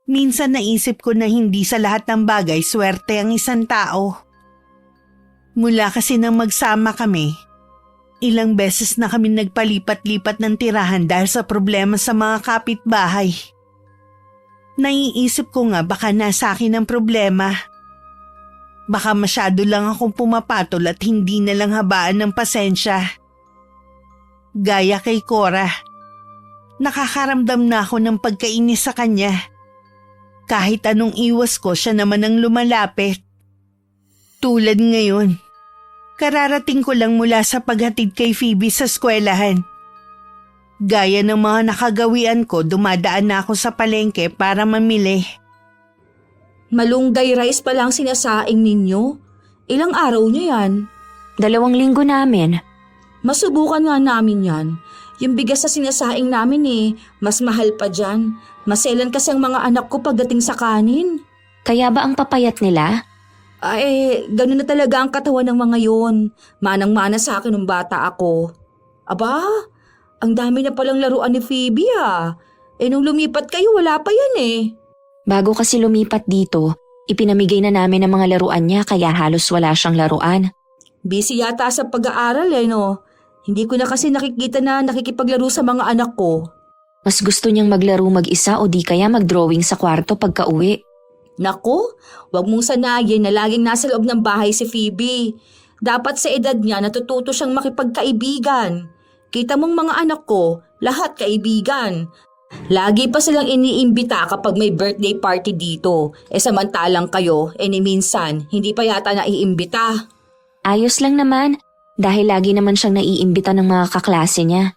Speaker 3: Minsan naisip ko na hindi sa lahat ng bagay swerte ang isang tao. Mula kasi nang magsama kami, ilang beses na kami nagpalipat-lipat ng tirahan dahil sa problema sa mga kapitbahay. Naiisip ko nga baka nasa akin ang problema. Baka masyado lang akong pumapatol at hindi na lang habaan ng pasensya. Gaya kay Cora, nakakaramdam na ako ng pagkainis sa kanya. Kahit anong iwas ko, siya naman ang lumalapit. Tulad ngayon, Kararating ko lang mula sa paghatid kay Phoebe sa eskwelahan. Gaya ng mga nakagawian ko, dumadaan na ako sa palengke para mamili.
Speaker 1: Malunggay rice pa lang sinasaing ninyo. Ilang araw nyo yan?
Speaker 2: 2 linggo namin.
Speaker 1: Masubukan nga namin yan. Yung bigas sa sinasaing namin mas mahal pa dyan. Maselan kasi ang mga anak ko pagdating sa kanin.
Speaker 2: Kaya ba ang papayat nila?
Speaker 1: Ay, ganun na talaga ang katawan ng mga yon. Manang-mana sa akin nung bata ako. Aba, ang dami na palang laruan ni Phoebe nung lumipat kayo, wala pa yan
Speaker 2: Bago kasi lumipat dito, ipinamigay na namin ang mga laruan niya kaya halos wala siyang laruan.
Speaker 1: Busy yata sa pag-aaral no? Hindi ko na kasi nakikita na nakikipaglaro sa mga anak ko.
Speaker 2: Mas gusto niyang maglaro mag-isa o di kaya mag-drawing sa kwarto pagka-uwi.
Speaker 1: Nako, wag mong sanayin na laging nasa loob ng bahay si Phoebe. Dapat sa edad niya natututo siyang makipagkaibigan. Kita mong mga anak ko, lahat kaibigan. Lagi pa silang iniimbita kapag may birthday party dito. Samantalang kayo, ni minsan, hindi pa yata naiimbita.
Speaker 2: Ayos lang naman, dahil lagi naman siyang naiimbita ng mga kaklase niya.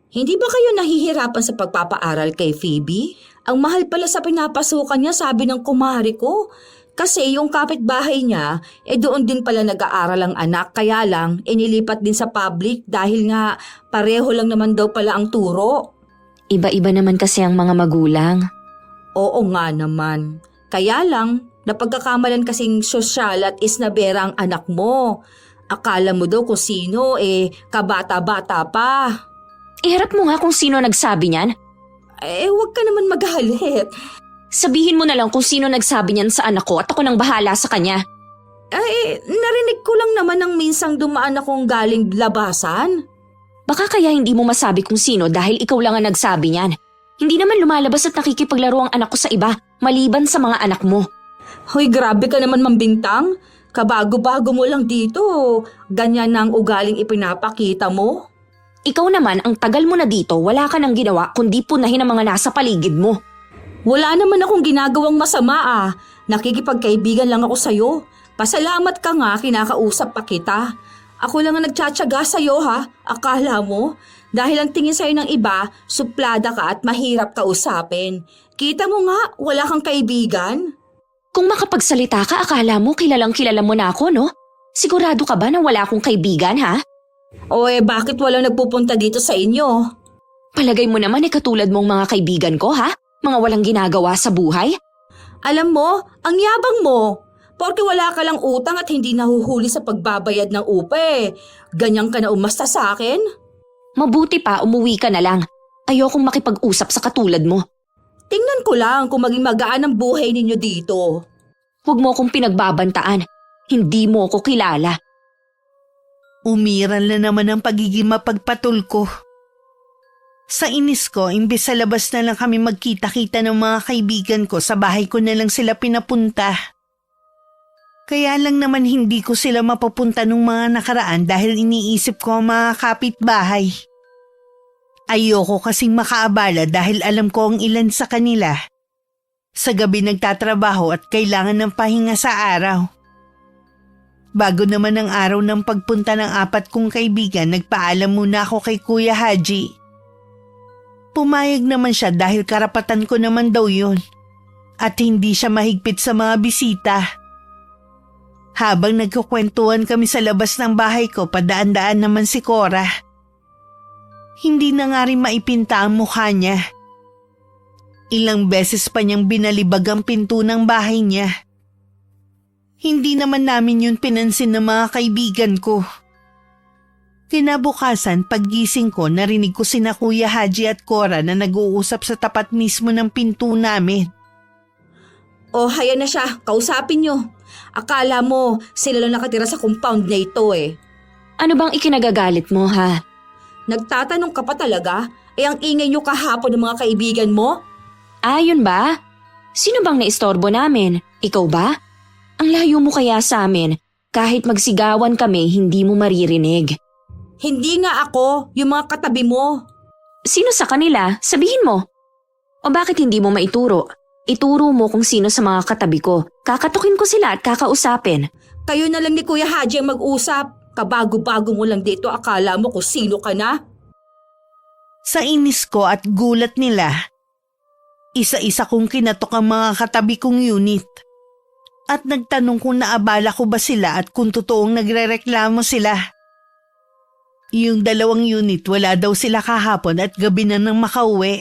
Speaker 1: Hindi ba kayo nahihirapan sa pagpapaaral kay Phoebe? Ang mahal pala sa pinapasukan niya, sabi ng kumari ko. Kasi yung kapitbahay niya, doon din pala nag-aaral ang anak. Kaya lang, inilipat din sa public dahil nga pareho lang naman daw pala ang turo.
Speaker 2: Iba-iba naman kasi ang mga magulang.
Speaker 1: Oo nga naman. Kaya lang, napagkakamalan kasing sosyal at isnabera ang anak mo. Akala mo daw kung sino, kabata-bata pa.
Speaker 2: Iharap mo nga kung sino nagsabi niyan.
Speaker 1: Huwag ka naman magalit.
Speaker 2: Sabihin mo na lang kung sino nagsabi niyan sa anak ko at ako nang bahala sa kanya.
Speaker 1: Narinig ko lang naman ng minsang dumaan akong galing labasan.
Speaker 2: Baka kaya hindi mo masabi kung sino dahil ikaw lang ang nagsabi niyan. Hindi naman lumalabas at nakikipaglaro ang anak ko sa iba, maliban sa mga anak mo.
Speaker 1: Hoy, grabe ka naman mambintang. Kabago-bago mo lang dito. Ganyan na ang ugaling ipinapakita mo.
Speaker 2: Ikaw naman, ang tagal mo na dito, wala ka nang ginawa kundi punahin ang mga nasa paligid mo.
Speaker 1: Wala naman akong ginagawang masama Nakikipagkaibigan lang ako sa'yo. Pasalamat ka nga, kinakausap pa kita. Ako lang ang nagtsatsaga sa'yo Akala mo? Dahil ang tingin sa'yo ng iba, suplada ka at mahirap kausapin. Kita mo nga, wala kang kaibigan.
Speaker 2: Kung makapagsalita ka, akala mo kilalang kilala mo na ako, no? Sigurado ka ba na wala akong kaibigan, ha?
Speaker 1: Bakit walang nagpupunta dito sa inyo?
Speaker 2: Palagay mo naman katulad mong mga kaibigan ko, ha? Mga walang ginagawa sa buhay?
Speaker 1: Alam mo, ang yabang mo. Porque wala ka lang utang at hindi nahuhuli sa pagbabayad ng upe. Ganyan ka na umasta sa akin?
Speaker 2: Mabuti pa, umuwi ka na lang. Ayokong makipag-usap sa katulad mo.
Speaker 1: Tingnan ko lang kung maging magaan ang buhay ninyo dito.
Speaker 2: Huwag mo akong pinagbabantaan. Hindi mo ako kilala.
Speaker 3: Umiral na naman ang pagiging mapagpatul ko. Sa inis ko, imbes sa labas na lang kami magkita-kita ng mga kaibigan ko, sa bahay ko na lang sila pinapunta. Kaya lang naman hindi ko sila mapapunta nung mga nakaraan dahil iniisip ko ang mga kapitbahay. Ayoko kasing makaabala dahil alam ko ang ilan sa kanila. Sa gabi nagtatrabaho at kailangan ng pahinga sa araw. Bago naman ang araw ng pagpunta ng 4 kong kaibigan, nagpaalam muna ako kay Kuya Haji. Pumayag naman siya dahil karapatan ko naman daw yun. At hindi siya mahigpit sa mga bisita. Habang nagkukwentuhan kami sa labas ng bahay ko, padaan-daan naman si Cora. Hindi na nga rin maipinta ang mukha niya. Ilang beses pa niyang binalibag ang pinto ng bahay niya. Hindi naman namin yun pinansin ng mga kaibigan ko. Kinabukasan, paggising ko, narinig ko sina Kuya Haji at Cora na nag-uusap sa tapat mismo ng pinto namin.
Speaker 1: Haya na siya. Kausapin niyo. Akala mo, sila lang nakatira sa compound na ito
Speaker 2: Ano bang ikinagagalit mo, ha?
Speaker 1: Nagtatanong ka pa talaga? Ang ingay niyo kahapon ng mga kaibigan mo?
Speaker 2: Yun ba? Sino bang naistorbo namin? Ikaw ba? Ang layo mo kaya sa amin. Kahit magsigawan kami, hindi mo maririnig.
Speaker 1: Hindi nga ako, yung mga katabi mo.
Speaker 2: Sino sa kanila? Sabihin mo. O bakit hindi mo maituro? Ituro mo kung sino sa mga katabi ko. Kakatukin ko sila at kakausapin.
Speaker 1: Kayo na lang ni Kuya Haji ang mag-usap. Kabago-bago mo lang dito, akala mo kung sino ka na?
Speaker 3: Sa inis ko at gulat nila, isa-isa kong kinatok ang mga katabi kong unit. At nagtanong kung naabala ko ba sila at kung totoong nagrereklamo sila. Yung 2 unit wala daw sila kahapon at gabi na nang makauwi.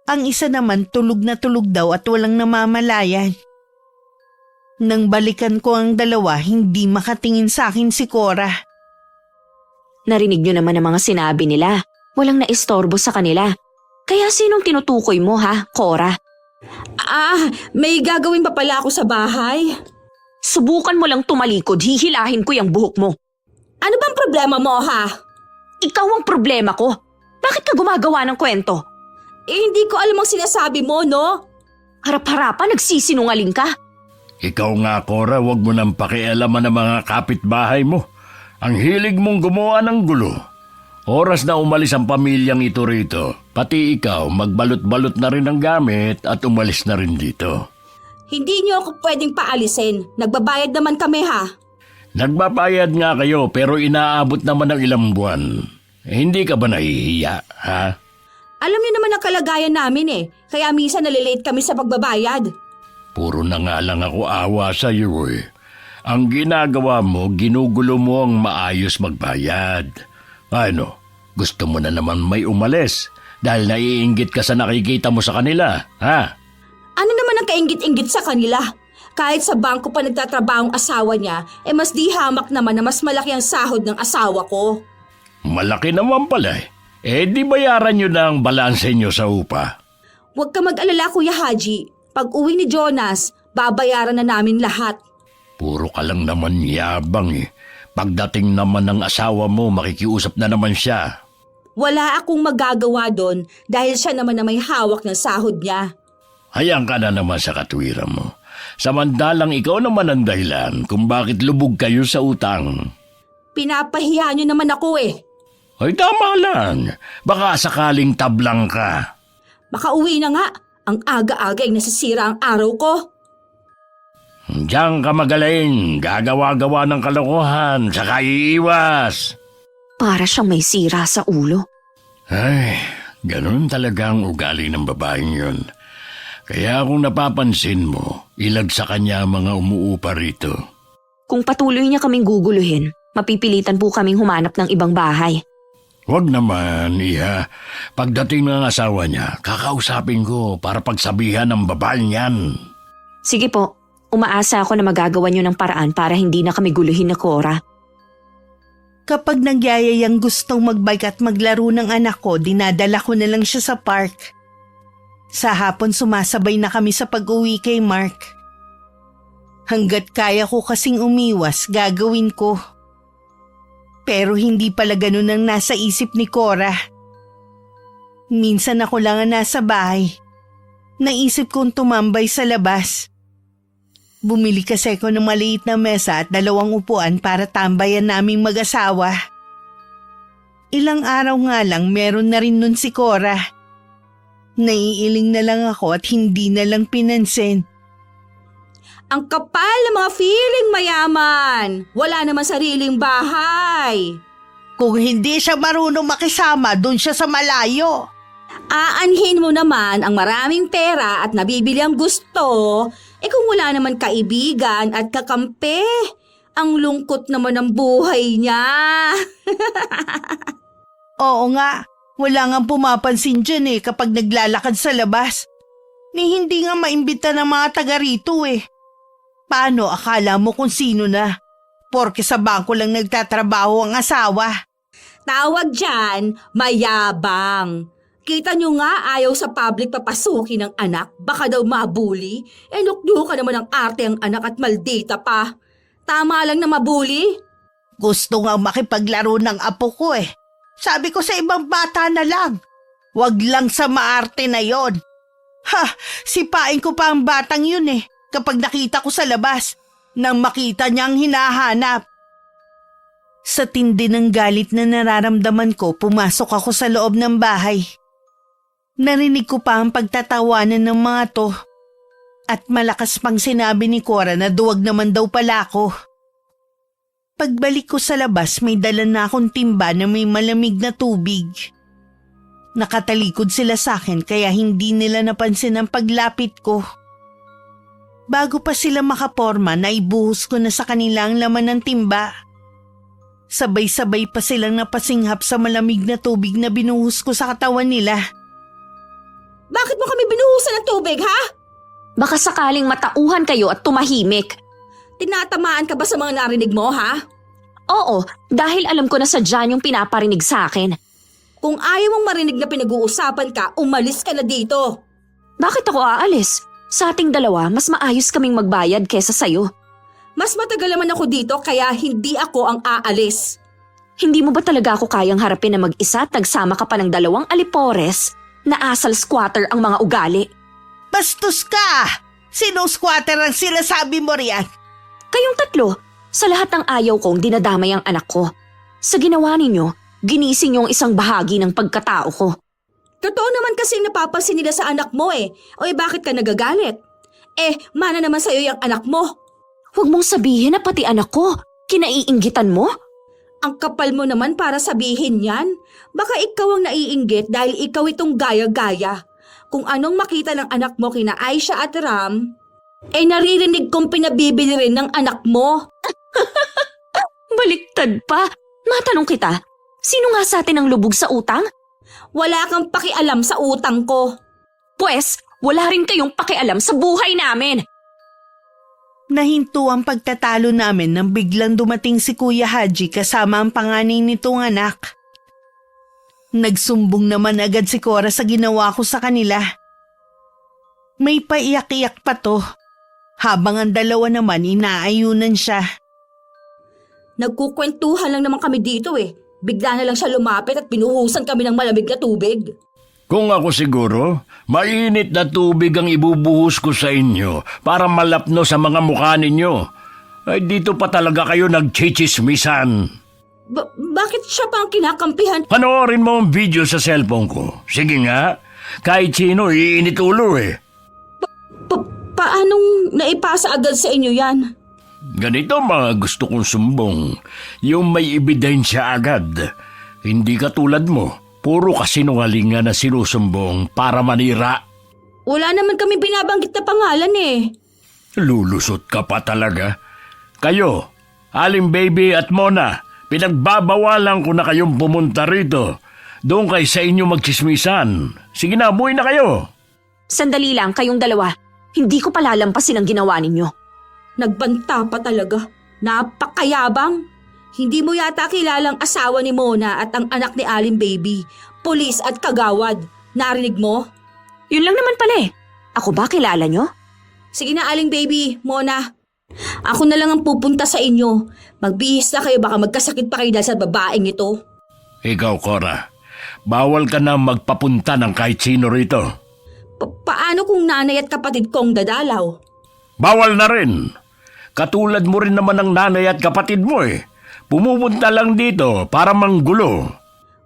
Speaker 3: Ang isa naman tulog na tulog daw at walang namamalayan. Nang balikan ko ang 2, hindi makatingin sa akin si Cora.
Speaker 2: Narinig niyo naman ang mga sinabi nila. Walang naistorbo sa kanila. Kaya sinong tinutukoy mo ha, Cora?
Speaker 1: May gagawin pa pala ako sa bahay.
Speaker 2: Subukan mo lang tumalikod, hihilahin ko yung buhok mo.
Speaker 1: Ano bang problema mo, ha?
Speaker 2: Ikaw ang problema ko. Bakit ka gumagawa ng kwento?
Speaker 1: Hindi ko alam ang sinasabi mo, no?
Speaker 2: Harap-harapan nagsisinungaling ka.
Speaker 5: Ikaw nga, Cora, wag mo nang pakialaman ng mga kapitbahay mo. Ang hilig mong gumawa ng gulo. Oras na umalis ang pamilyang ito rito. Pati ikaw, magbalot-balot na rin ang gamit at umalis na rin dito.
Speaker 1: Hindi niyo ako pwedeng paalisin. Nagbabayad naman kami, ha?
Speaker 5: Nagbabayad nga kayo pero inaabot naman ng ilang buwan. Hindi ka ba nahihiya, ha?
Speaker 1: Alam niyo naman ang kalagayan namin kaya minsan nalilate kami sa pagbabayad.
Speaker 5: Puro na nga lang ako awa sa iyo eh. Ang ginagawa mo, ginugulo mo ang maayos magbayad. Ano, gusto mo na naman may umalis dahil naiinggit ka sa nakikita mo sa kanila, ha?
Speaker 1: Ano naman ang kainggit-inggit sa kanila? Kahit sa bangko pa nagtatrabaho ang asawa niya, mas di hamak naman na mas malaki ang sahod ng asawa ko.
Speaker 5: Malaki naman pala eh. Di bayaran nyo na ang balanse nyo sa upa.
Speaker 1: Huwag ka mag-alala, Kuya Haji. Pag uwi ni Jonas, babayaran na namin lahat.
Speaker 5: Puro ka lang naman yabang eh. Pagdating naman ng asawa mo, makikiusap na naman siya.
Speaker 1: Wala akong magagawa doon dahil siya naman na may hawak ng sahod niya.
Speaker 5: Hayaan ka na naman sa katwiran mo. Samantalang ikaw naman ang dahilan kung bakit lubog kayo sa utang.
Speaker 1: Pinapahiya niyo naman ako
Speaker 5: Ay tama lang. Baka sakaling tablang ka.
Speaker 1: Makauwi na nga. Ang aga-aga ay nasisira ang araw ko.
Speaker 5: Diyan ka magaling. Gagawa-gawa ng kalokohan. Saka iiwas.
Speaker 2: Para siyang may sira sa ulo.
Speaker 5: Ay, ganun talaga ang ugali ng babaeng yun. Kaya kung napapansin mo, ilag sa kanya ang mga umuupa rito.
Speaker 2: Kung patuloy niya kaming guguluhin, mapipilitan po kaming humanap ng ibang bahay.
Speaker 5: Huwag naman, Iha. Pagdating ng asawa niya, kakausapin ko para pagsabihan ng babaeng yan.
Speaker 2: Sige po, umaasa ako na magagawa niyo ng paraan para hindi na kami guluhin na Cora.
Speaker 3: Kapag nagyayayang gustong magbike at maglaro ng anak ko, dinadala ko na lang siya sa park. Sa hapon sumasabay na kami sa pag-uwi kay Mark. Hanggat kaya ko kasing umiwas, gagawin ko. Pero hindi pala ganun ang nasa isip ni Cora. Minsan ako lang ang nasa bahay. Naisip kong tumambay sa labas. Bumili kasi ako ng maliit na mesa at 2 upuan para tambayan naming mag-asawa. Ilang araw nga lang meron na rin nun si Cora. Naiiling na lang ako at hindi na lang pinansin.
Speaker 1: Ang kapal ng mga feeling mayaman. Wala naman sariling bahay.
Speaker 3: Kung hindi siya marunong makisama, doon siya sa malayo.
Speaker 1: Aanhin mo naman ang maraming pera at nabibili ang gusto, kung wala naman kaibigan at kakampi. Ang lungkot naman ng buhay niya.
Speaker 3: Oo nga, wala nga pumapansin dyan kapag naglalakad sa labas. Ni hindi nga maimbita ng mga taga rito Paano akala mo kung sino na? Porke sa bangko lang nagtatrabaho ang asawa.
Speaker 1: Tawag dyan, mayabang. Kita nyo nga ayaw sa public papasukin ng anak, baka daw mabuli. Nukdo ka naman ng arte ang anak at maldita pa. Tama lang na mabuli.
Speaker 3: Gusto nga makipaglaro ng apo ko Sabi ko sa ibang bata na lang. Wag lang sa maarte na yon. Sipain ko pa ang batang yun kapag nakita ko sa labas nang makita niyang hinahanap. Sa tindi ng galit na nararamdaman ko, pumasok ako sa loob ng bahay. Narinig ko pa ang pagtatawanan ng mga to. At malakas pang sinabi ni Cora na duwag naman daw pala ako. Pagbalik ko sa labas, may dala na akong timba na may malamig na tubig. Nakatalikod sila sa akin kaya hindi nila napansin ang paglapit ko. Bago pa sila makaporma, naibuhos ko na sa kanila ang laman ng timba. Sabay-sabay pa silang napasinghap sa malamig na tubig na binuhos ko sa katawan nila.
Speaker 1: Bakit mo kami binuhusan ng tubig, ha?
Speaker 2: Baka sakaling matauhan kayo at tumahimik.
Speaker 1: Tinatamaan ka ba sa mga narinig mo, ha?
Speaker 2: Oo, dahil alam ko na sadya yung pinaparinig sa akin.
Speaker 1: Kung ayaw mong marinig na pinag-uusapan ka, umalis ka na dito.
Speaker 2: Bakit ako aalis? Sa ating dalawa, mas maayos kaming magbayad kesa sa'yo.
Speaker 1: Mas matagal naman ako dito kaya hindi ako ang aalis.
Speaker 2: Hindi mo ba talaga ako kayang harapin na mag-isa at nagsama ka pa ng 2 alipores na asal squatter ang mga ugali?
Speaker 3: Bastos ka! Sinong squatter ang sinasabi mo riyan?
Speaker 2: Kayong 3, sa lahat ng ayaw kong dinadamay ang anak ko. Sa ginawa ninyo, ginising yung isang bahagi ng pagkatao ko.
Speaker 1: Totoo naman kasing napapansin nila sa anak mo eh. O bakit ka nagagalit? Mana naman sa'yo yung anak mo.
Speaker 2: Huwag mong sabihin na pati anak ko, kinaiinggitan mo?
Speaker 1: Ang kapal mo naman para sabihin yan. Baka ikaw ang naiinggit dahil ikaw itong gaya-gaya. Kung anong makita ng anak mo kina Aisha at Ram, naririnig kong pinabibili rin ng anak mo.
Speaker 2: Baliktad pa. Matanong kita, sino nga sa atin ang lubog sa utang?
Speaker 1: Wala kang pakialam sa utang ko.
Speaker 2: Pwes, wala rin kayong pakialam sa buhay namin.
Speaker 3: Nahinto ang pagtatalo namin nang biglang dumating si Kuya Haji kasama ang panganay nitong anak. Nagsumbong naman agad si Cora sa ginawa ko sa kanila. May paiyak-iyak pa to, habang ang dalawa naman inaayunan siya.
Speaker 1: Nagkukwentuhan lang naman kami dito eh. Bigla na lang siya lumapit at binuhusan kami ng malamig na tubig.
Speaker 5: Kung ako siguro, mainit na tubig ang ibubuhos ko sa inyo para malapno sa mga mukha ninyo. Ay dito pa talaga kayo nagchichismisan.
Speaker 1: Bakit siya pa ang kinakampihan?
Speaker 5: Panoorin mo ang video sa cellphone ko. Sige nga, kahit sino iinit ulo eh.
Speaker 1: Paanong naipasa agad sa inyo yan?
Speaker 5: Ganito mga gusto kong sumbong, yung may ebidensya agad. Hindi katulad mo, puro kasinungalingan na sinusumbong para manira.
Speaker 1: Wala naman kami binabanggit na pangalan eh.
Speaker 5: Lulusot ka pa talaga. Kayo, Aling Baby at Mona, pinagbabawalan ko na kayong pumunta rito. Doon kayo sa inyo magchismisan. Sige na, buhay na kayo.
Speaker 2: Sandali lang kayong dalawa. Hindi ko palalampasin ang ginawa ninyo.
Speaker 1: Nagbanta pa talaga. Napakayabang. Hindi mo yata kilalang asawa ni Mona at ang anak ni Aling Baby. Pulis at kagawad. Narinig mo?
Speaker 2: Yun lang naman pala eh. Ako ba kilala nyo?
Speaker 1: Sige na Aling Baby, Mona. Ako na lang ang pupunta sa inyo. Magbihis na kayo baka magkasakit pa kayo dahil sa babaeng ito.
Speaker 5: Ikaw, Cora, bawal ka na magpapunta ng kahit sino rito.
Speaker 1: Paano kung nanay at kapatid kong dadalaw?
Speaker 5: Bawal na rin. Katulad mo rin naman ng nanay at kapatid mo eh. Pumupunta lang dito para manggulo.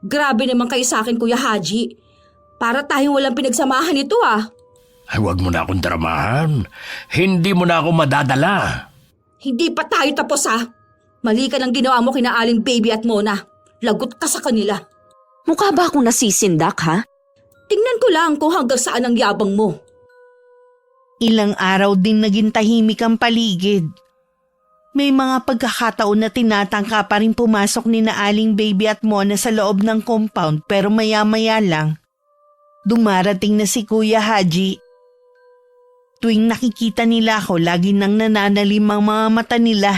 Speaker 1: Grabe naman kayo sa akin, Kuya Haji. Para tayong walang pinagsamahan ito ah.
Speaker 5: Ay, wag mo na akong dramahan. Hindi mo na ako madadala.
Speaker 1: Hindi pa tayo tapos ah. Mali ka ng ginawa mo kina Aling Baby at Mona. Lagot ka sa kanila.
Speaker 2: Mukha ba akong nasisindak ha?
Speaker 1: Tingnan ko lang kung hanggang saan ang yabang mo.
Speaker 3: Ilang araw din naging tahimik ang paligid. May mga pagkakataon na tinatangka pa rin pumasok ni na Aling Baby at Mona sa loob ng compound pero maya-maya lang. Dumarating na si Kuya Haji. Tuwing nakikita nila ako, lagi nang nananalim ang mga mata nila.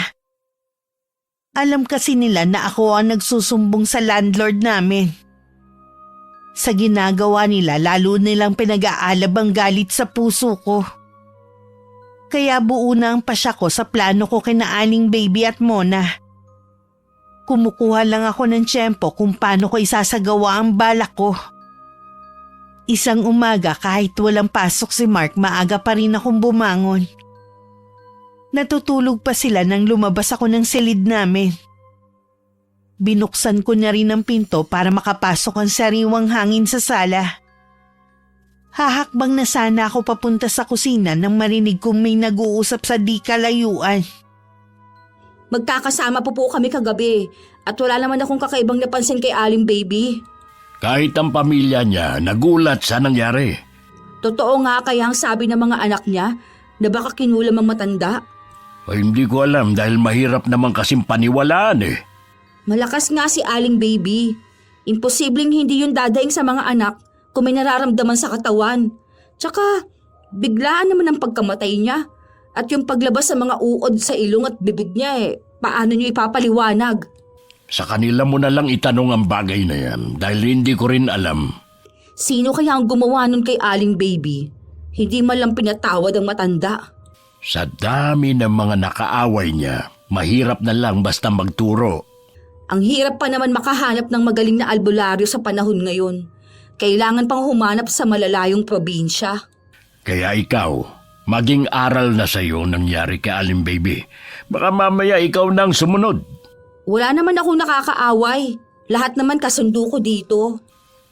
Speaker 3: Alam kasi nila na ako ang nagsusumbong sa landlord namin. Sa ginagawa nila, lalo nilang pinag-aalab ang galit sa puso ko. Kaya buo na ang pasya ko sa plano ko kina Aling Baby at Mona. Kumukuha lang ako ng tiyempo kung paano ko isasagawa ang balak ko. Isang umaga kahit walang pasok si Mark, maaga pa rin akong bumangon. Natutulog pa sila nang lumabas ako ng silid namin. Binuksan ko na rin ang pinto para makapasok ang sariwang hangin sa sala. Hahakbang na sana ako papunta sa kusina nang marinig kong may nag-uusap sa di kalayuan.
Speaker 1: Magkakasama po kami kagabi at wala naman akong kakaibang napansin kay Aling Baby.
Speaker 5: Kahit ang pamilya niya nagulat sa nangyari.
Speaker 1: Totoo nga kaya ang sabi ng mga anak niya na baka kinulam ang matanda.
Speaker 5: Ay, hindi ko alam dahil mahirap naman kasing paniwalaan eh.
Speaker 1: Malakas nga si Aling Baby. Imposibleng hindi yun dadaing sa mga anak kung may nararamdaman sa katawan. Tsaka, biglaan naman ang pagkamatay niya. At yung paglabas sa mga uod sa ilong at bibig niya paano niyo ipapaliwanag?
Speaker 5: Sa kanila mo na lang itanong ang bagay na yan dahil hindi ko rin alam.
Speaker 1: Sino kaya ang gumawa nun kay Aling Baby? Hindi man lang pinatawad ang matanda.
Speaker 5: Sa dami ng mga nakaaway niya, mahirap na lang basta magturo.
Speaker 1: Ang hirap pa naman makahanap ng magaling na albularyo sa panahon ngayon. Kailangan pang humanap sa malalayong probinsya.
Speaker 5: Kaya ikaw, maging aral na sa'yo nangyari kay Aling Baby. Baka mamaya ikaw nang sumunod.
Speaker 1: Wala naman akong nakakaaway. Lahat naman kasundo ko dito.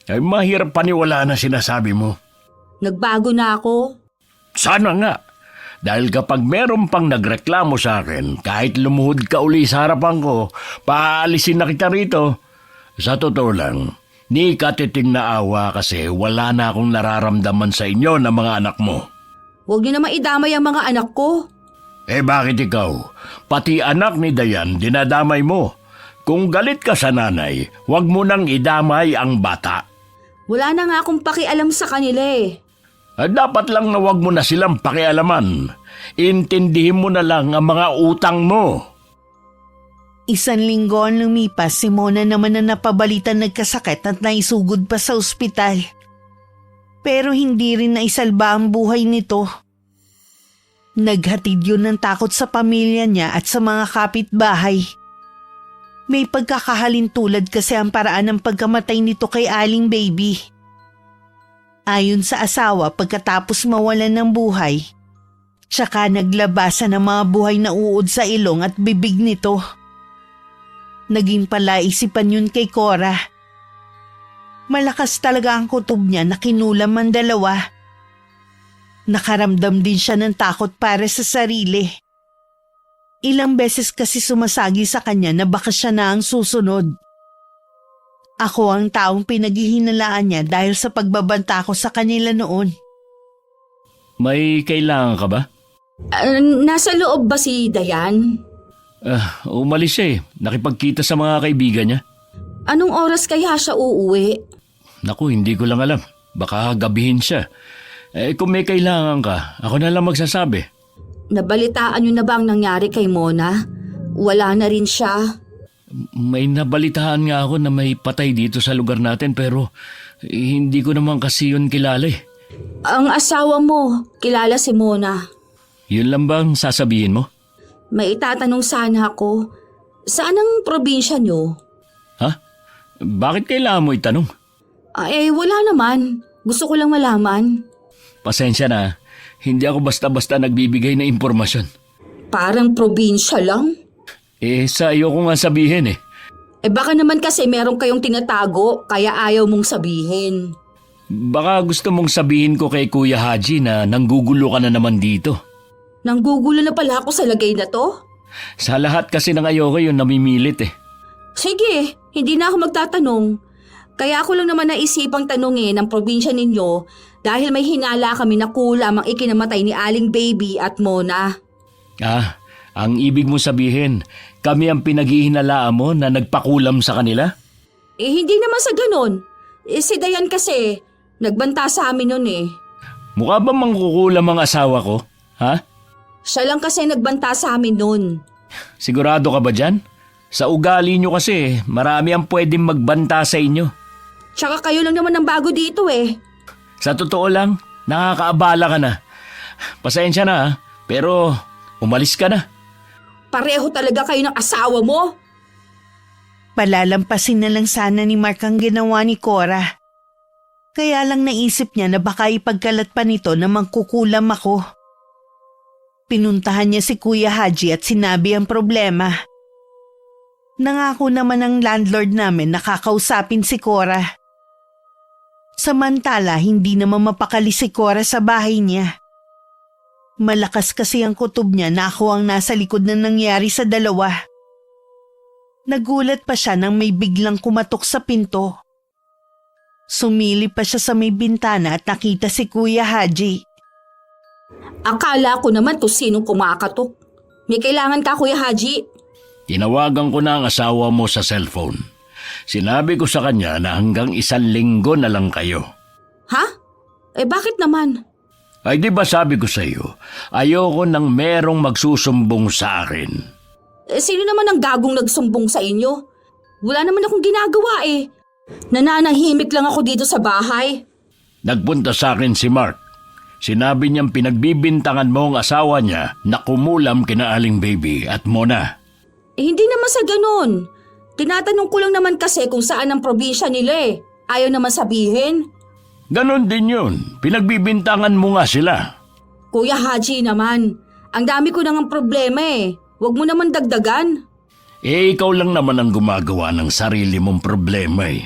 Speaker 5: Ay mahirap paniwalaan na sinasabi mo.
Speaker 1: Nagbago na ako.
Speaker 5: Sana nga. Dahil kapag meron pang nagreklamo sa akin, kahit lumuhod ka uli sa harapan ko, paalisin na kita rito. Sa totoo lang, ni katiting na awa kasi wala na akong nararamdaman sa inyo na mga anak mo.
Speaker 1: Huwag niyo naman idamay ang mga anak ko.
Speaker 5: Eh bakit ikaw? Pati anak ni Dayan dinadamay mo. Kung galit ka sa nanay, huwag mo nang idamay ang bata.
Speaker 1: Wala na nga akong pakialam sa kanila eh.
Speaker 5: Dapat lang na huwag mo na silang pakialaman. Intindihin mo na lang ang mga utang mo.
Speaker 3: 1 linggo ang lumipas, si Mona naman na napabalitan nagkasakit at naisugod pa sa ospital. Pero hindi rin naisalba ang buhay nito. Naghatid yun ng takot sa pamilya niya at sa mga kapitbahay. May pagkakahalintulad kasi ang paraan ng pagkamatay nito kay Aling Baby. Ayon sa asawa, pagkatapos mawalan ng buhay, tsaka naglabasan ng mga buhay na uod sa ilong at bibig nito. Naging palaisipan yun kay Cora. Malakas talaga ang kutob niya na kinulam ang dalawa. Nakaramdam din siya ng takot para sa sarili. Ilang beses kasi sumasagi sa kanya na baka siya na ang susunod. Ako ang taong pinaghihinalaan niya dahil sa pagbabanta ko sa kanila noon.
Speaker 4: May kailangan ka ba?
Speaker 1: Nasa loob ba si Dayan?
Speaker 4: Umalis siya eh. Nakipagkita sa mga kaibigan niya.
Speaker 1: Anong oras kaya siya uuwi?
Speaker 4: Naku, hindi ko lang alam. Baka gabihin siya. Kung may kailangan ka, ako na lang magsasabi.
Speaker 1: Nabalitaan niyo na ba ang nangyari kay Mona? Wala na rin siya.
Speaker 4: May nabalitaan nga ako na may patay dito sa lugar natin pero hindi ko naman kasi yun kilala eh.
Speaker 1: Ang asawa mo, kilala si Mona.
Speaker 4: Yun lang bang sasabihin mo?
Speaker 1: May itatanong sana ako. Saan ang probinsya niyo?
Speaker 4: Ha? Bakit kailangan mo itanong?
Speaker 1: Wala naman. Gusto ko lang malaman.
Speaker 4: Pasensya na, hindi ako basta-basta nagbibigay na impormasyon.
Speaker 1: Parang probinsya lang?
Speaker 4: Sa iyo ko nga sabihin eh.
Speaker 1: Baka naman kasi meron kayong tinatago kaya ayaw mong sabihin.
Speaker 4: Baka gusto mong sabihin ko kay Kuya Haji na nanggugulo ka na naman dito.
Speaker 1: Nanggugulo na pala ako sa lagay na to?
Speaker 4: Sa lahat kasi ng ayoko yun namimilit eh.
Speaker 1: Sige, hindi na ako magtatanong. Kaya ako lang naman naisipang tanungin ang probinsya ninyo dahil may hinala kami na kulam ang ikinamatay ni Aling Baby at Mona.
Speaker 4: Ang ibig mo sabihin, kami ang pinaghihinalaan mo na nagpakulam sa kanila?
Speaker 1: Hindi naman sa ganun. Si Dayan kasi, nagbanta sa amin nun eh.
Speaker 4: Mukha ba mangkukulam ang asawa ko? Ha?
Speaker 1: Siya lang kasi nagbanta sa amin nun.
Speaker 4: Sigurado ka ba dyan? Sa ugali nyo kasi, marami ang pwedeng magbanta sa inyo.
Speaker 1: Tsaka kayo lang naman ang bago dito eh.
Speaker 4: Sa totoo lang, nakakaabala ka na. Pasensya na ha, pero umalis ka na.
Speaker 1: Pareho talaga kayo ng asawa mo.
Speaker 3: Palalampasin na lang sana ni Mark ang ginawa ni Cora. Kaya lang naisip niya na baka ipagkalat pa nito na mangkukulam ako. Pinuntahan niya si Kuya Haji at sinabi ang problema. Nangako naman ang landlord namin na kakausapin si Cora. Samantala, hindi naman mapakali si Cora sa bahay niya. Malakas kasi ang kutob niya na ako ang nasa likod na nangyari sa dalawa. Nagulat pa siya nang may biglang kumatok sa pinto. Sumili pa siya sa may bintana at nakita si Kuya Haji.
Speaker 1: Akala ko naman kung sinong kumakatok. May kailangan ka, Kuya Haji?
Speaker 4: Tinawagan ko na ang asawa mo sa cellphone. Sinabi ko sa kanya na hanggang 1 linggo na lang kayo.
Speaker 1: Ha? Bakit naman?
Speaker 4: Ay di ba sabi ko sa iyo, ayoko nang merong magsusumbong sa akin.
Speaker 1: Sino naman ang gagong nagsumbong sa inyo? Wala naman akong ginagawa eh. Nananahimik lang ako dito sa bahay.
Speaker 4: Nagpunta sa akin si Mark. Sinabi niyang pinagbibintangan mo ang asawa niya na kumulam kina Aling Baby at Mona.
Speaker 1: Hindi naman sa ganun. Tinatanong ko lang naman kasi kung saan ang probinsya nila eh. Ayaw naman sabihin.
Speaker 4: Ganon din yun. Pinagbibintangan mo nga sila.
Speaker 1: Kuya Haji naman, ang dami ko nang problema eh. Huwag mo naman dagdagan.
Speaker 4: Ikaw lang naman ang gumagawa ng sarili mong problema eh.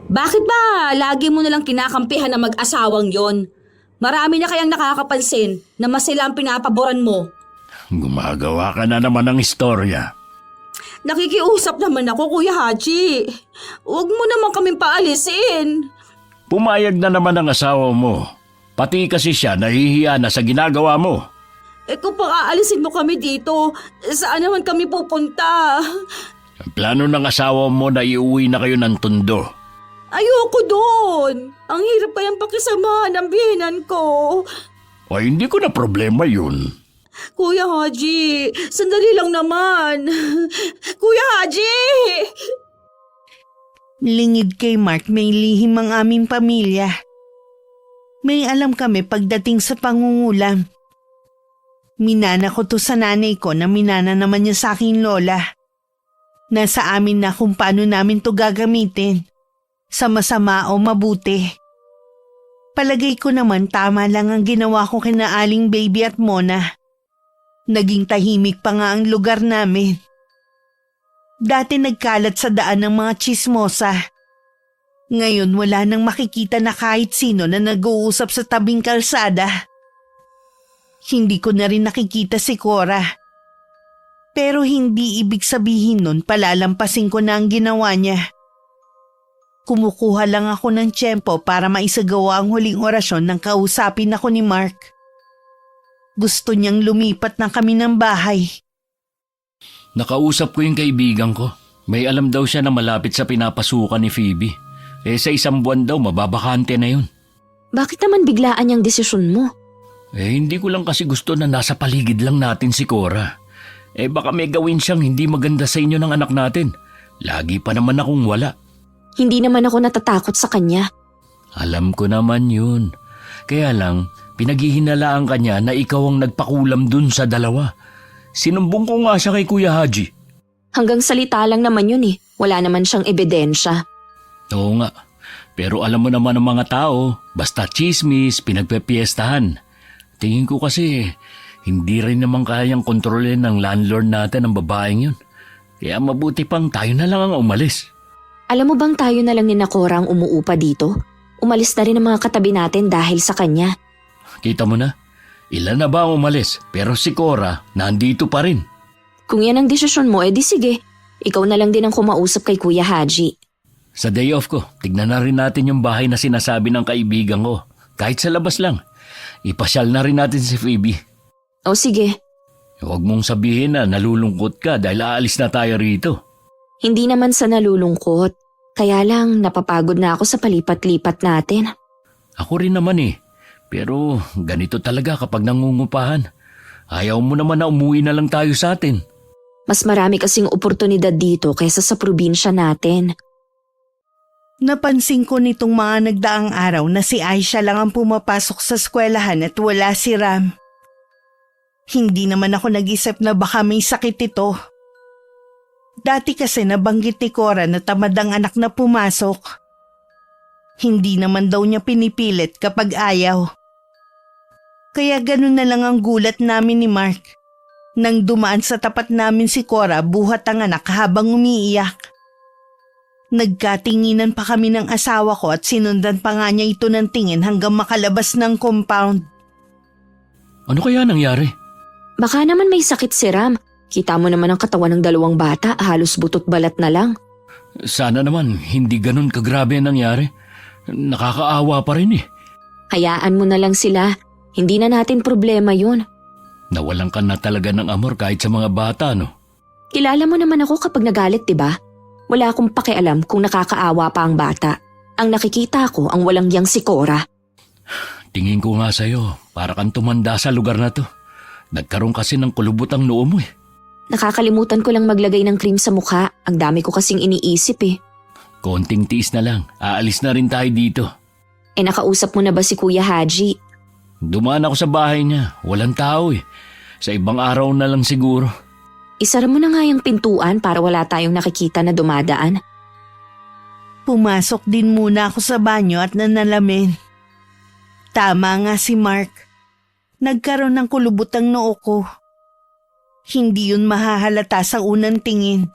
Speaker 1: Bakit ba lagi mo nalang kinakampihan na mag-asawang yon? Marami na kayang nakakapansin na mas sila ang pinapaboran mo.
Speaker 4: Gumagawa ka na naman ng istorya.
Speaker 1: Nakikiusap naman ako, Kuya Haji. Huwag mo naman kaming paalisin.
Speaker 4: Pumayag na naman ang asawa mo. Pati kasi siya nahihiya na sa ginagawa mo.
Speaker 1: Kung pang-aalisin mo kami dito, saan naman kami pupunta?
Speaker 4: Ang plano ng asawa mo na iuwi na kayo ng Tondo.
Speaker 1: Ayoko doon. Ang hirap kayang pakisamahan ng biyenan ko.
Speaker 4: O hindi ko na problema yun.
Speaker 1: Kuya Haji, sandali lang naman. Kuya Haji!
Speaker 3: Lingid kay Mark, may lihim ang aming pamilya. May alam kami pagdating sa pangungulam. Minana ko to sa nanay ko na minana naman niya sa aking lola. Nasa amin na kung paano namin to gagamitin. Sa masama o mabuti. Palagay ko naman tama lang ang ginawa ko kina Aling Baby at Mona. Naging tahimik pa nga ang lugar namin. Dati nagkalat sa daan ng mga tsismosa. Ngayon wala nang makikita na kahit sino na nag-uusap sa tabing kalsada. Hindi ko na rin nakikita si Cora. Pero hindi ibig sabihin nun palalampasin ko na ang ginawa niya. Kumukuha lang ako ng tiyempo para maisagawa ang huling orasyon nang kausapin ako ni Mark. Gusto niyang lumipat na kami ng bahay.
Speaker 4: Nakausap ko yung kaibigan ko. May alam daw siya na malapit sa pinapasukan ni Phoebe. Sa 1 buwan daw mababakante na yun.
Speaker 2: Bakit naman biglaan yung desisyon mo?
Speaker 4: Hindi ko lang kasi gusto na nasa paligid lang natin si Cora. Baka may gawin siyang hindi maganda sa inyo ng anak natin. Lagi pa naman akong wala.
Speaker 2: Hindi naman ako natatakot sa kanya.
Speaker 4: Alam ko naman yun. Kaya lang, pinaghihinalaan ka niya na ikaw ang nagpakulam dun sa dalawa. Sinumbong ko nga siya kay Kuya Haji.
Speaker 2: Hanggang salita lang naman yun eh. Wala naman siyang ebidensya.
Speaker 4: Oo nga. Pero alam mo naman ang mga tao, basta chismis, pinagpepiestahan. Tingin ko kasi, hindi rin naman kayang kontrolin ng landlord natin ang babaeng yun. Kaya mabuti pang tayo na lang ang umalis.
Speaker 2: Alam mo bang tayo na lang ni Nakora ang umuupa dito? Umalis na rin ang mga katabi natin dahil sa kanya.
Speaker 4: Kita mo na? Ilan na ba ang umalis? Pero si Cora, nandito pa rin.
Speaker 2: Kung yan ang desisyon mo, edi sige. Ikaw na lang din ang kumausap kay Kuya Haji.
Speaker 4: Sa day off ko, tignan na rin natin yung bahay na sinasabi ng kaibigan ko. Kahit sa labas lang. Ipasyal na rin natin si Phoebe.
Speaker 2: O sige.
Speaker 4: Huwag mong sabihin na nalulungkot ka dahil aalis na tayo rito.
Speaker 2: Hindi naman sa nalulungkot. Kaya lang napapagod na ako sa palipat-lipat natin.
Speaker 4: Ako rin naman eh. Pero ganito talaga kapag nangungupahan. Ayaw mo naman na umuwi na lang tayo sa atin.
Speaker 2: Mas marami kasing oportunidad dito kaysa sa probinsya natin.
Speaker 3: Napansin ko nitong mga nagdaang araw na si Aisha lang ang pumapasok sa eskwelahan at wala si Ram. Hindi naman ako nag-isip na baka may sakit ito. Dati kasi nabanggit ni Cora na tamad ang anak na pumasok. Hindi naman daw niya pinipilit kapag ayaw. Kaya ganun na lang ang gulat namin ni Mark. Nang dumaan sa tapat namin si Cora buhat ang anak habang umiiyak. Nagkatinginan pa kami ng asawa ko at sinundan pa nga niya ito ng tingin hanggang makalabas ng compound.
Speaker 4: Ano kaya nangyari?
Speaker 2: Baka naman may sakit si Ram. Kita mo naman ang katawan ng dalawang bata, halos butot balat na lang.
Speaker 4: Sana naman hindi ganun kagrabe ang nangyari. Nakakaawa pa rin eh.
Speaker 2: Hayaan mo na lang sila. Hindi na natin problema yun.
Speaker 4: Nawalan ka na talaga ng amor kahit sa mga bata, no?
Speaker 2: Kilala mo naman ako kapag nagalit, diba? Wala akong pakialam kung nakakaawa pa ang bata. Ang nakikita ko ang walang yang si Cora.
Speaker 4: Tingin ko nga sa'yo, para kang tumanda sa lugar na to. Nagkaroon kasi ng kulubot ang noo mo eh.
Speaker 2: Nakakalimutan ko lang maglagay ng cream sa mukha. Ang dami ko kasing iniisip eh.
Speaker 4: Konting tiis na lang, aalis na rin tayo dito.
Speaker 2: Nakausap mo na ba si Kuya Haji?
Speaker 4: Dumaan ako sa bahay niya, walang tao eh. Sa ibang araw na lang siguro.
Speaker 2: Isara mo na nga yung pintuan para wala tayong nakikita na dumadaan.
Speaker 3: Pumasok din muna ako sa banyo at nanalamin. Tama nga si Mark. Nagkaroon ng kulubot ang noo ko. Hindi yun mahahalata sa unang tingin.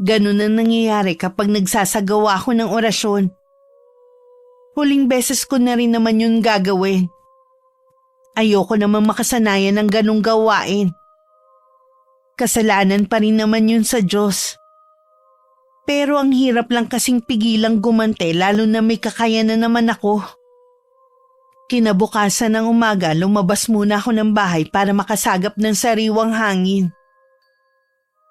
Speaker 3: Ganun ang nangyayari kapag nagsasagawa ako ng orasyon. Huling beses ko na rin naman yun gagawin. Ayoko naman makasanayan ng ganung gawain. Kasalanan pa rin naman yun sa Diyos. Pero ang hirap lang kasing pigilang gumante lalo na may kakayanan naman ako. Kinabukasan ng umaga, lumabas muna ako ng bahay para makasagap ng sariwang hangin.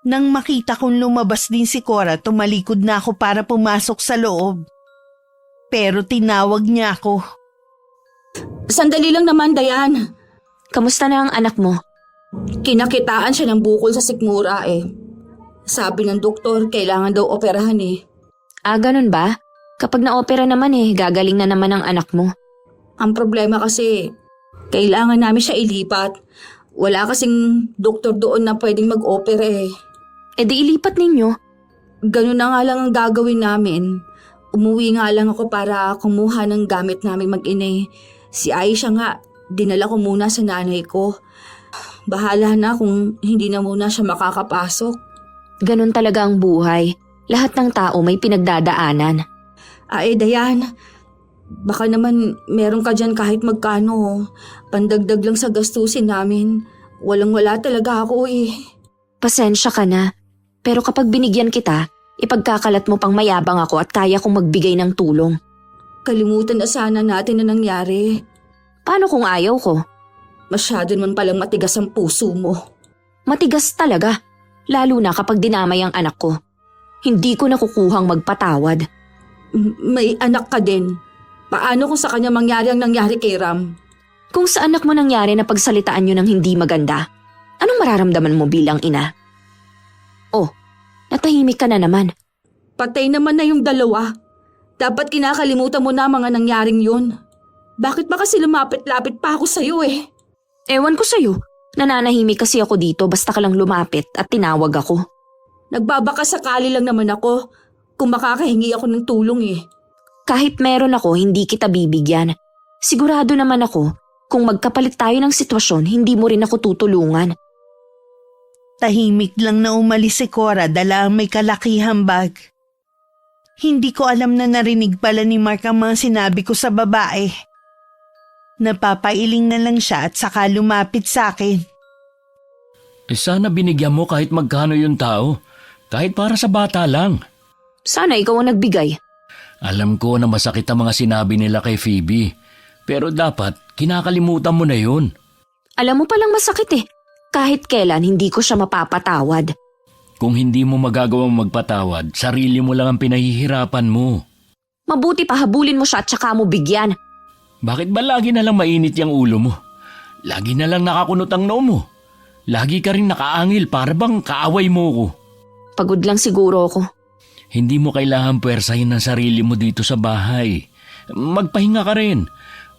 Speaker 3: Nang makita kong lumabas din si Cora, tumalikod na ako para pumasok sa loob. Pero tinawag niya ako.
Speaker 1: Sandali lang naman, Dayan.
Speaker 2: Kamusta na ang anak mo?
Speaker 1: Kinakitaan siya ng bukol sa sikmura eh. Sabi ng doktor, kailangan daw operahan eh.
Speaker 2: Ganun ba? Kapag na-opera naman gagaling na naman ang anak mo.
Speaker 1: Ang problema kasi, kailangan namin siya ilipat. Wala kasing doktor doon na pwedeng mag-opera eh.
Speaker 2: Di ilipat ninyo.
Speaker 1: Ganun na nga lang ang gagawin namin. Umuwi nga lang ako para kumuha ng gamit namin mag-ine. Si Aisha nga, dinala ko muna sa nanay ko. Bahala na kung hindi na muna siya makakapasok.
Speaker 2: Ganun talaga ang buhay. Lahat ng tao may pinagdadaanan.
Speaker 1: Dayan, baka naman meron ka dyan kahit magkano. Pandagdag lang sa gastusin namin. Walang-wala talaga ako eh.
Speaker 2: Pasensya ka na. Pero kapag binigyan kita, ipagkakalat mo pang mayabang ako at kaya kong magbigay ng tulong.
Speaker 1: Kalimutan na sana natin na nangyari.
Speaker 2: Paano kung ayaw ko?
Speaker 1: Masyado naman palang matigas ang puso mo.
Speaker 2: Matigas talaga. Lalo na kapag dinamay ang anak ko. Hindi ko nakukuhang magpatawad.
Speaker 1: May anak ka din. Paano kung sa kanya mangyari ang nangyari kay Ram?
Speaker 2: Kung sa anak mo nangyari na pagsalitaan nyo ng hindi maganda, anong mararamdaman mo bilang ina? Oh, natahimik ka na naman.
Speaker 1: Patay naman na yung dalawa. Dapat kinakalimutan mo na mga nangyaring yun. Bakit ba kasi lumapit-lapit pa ako sa'yo eh?
Speaker 2: Ewan ko sa'yo. Nananahimik kasi ako dito basta ka lang lumapit at tinawag ako.
Speaker 1: Nagbabaka sakali lang naman ako kung makakahingi ako ng tulong eh.
Speaker 2: Kahit meron ako, hindi kita bibigyan. Sigurado naman ako, kung magkapalit tayo ng sitwasyon, hindi mo rin ako tutulungan.
Speaker 3: Tahimik lang na umalis si Cora, dala ang may kalakihang bag. Hindi ko alam na narinig pala ni Mark ang mga sinabi ko sa babae. Napapailing na lang siya at saka lumapit sa akin.
Speaker 4: Sana binigyan mo kahit magkano yung tao. Kahit para sa bata lang.
Speaker 2: Sana ikaw ang nagbigay.
Speaker 4: Alam ko na masakit ang mga sinabi nila kay Phoebe. Pero dapat, kinakalimutan mo na yun.
Speaker 2: Alam mo palang masakit Kahit kailan hindi ko siya mapapatawad.
Speaker 4: Kung hindi mo magagawang magpatawad, sarili mo lang ang pinahihirapan mo.
Speaker 2: Mabuti pa habulin mo siya at saka mo bigyan.
Speaker 4: Bakit ba lagi na lang mainit yung ulo mo? Lagi na lang nakakunot ang noo mo. Lagi ka rin nakaangil para bang kaaway mo ko.
Speaker 2: Pagod lang siguro ako.
Speaker 4: Hindi mo kailangan puwersahin ang sarili mo dito sa bahay. Magpahinga ka rin.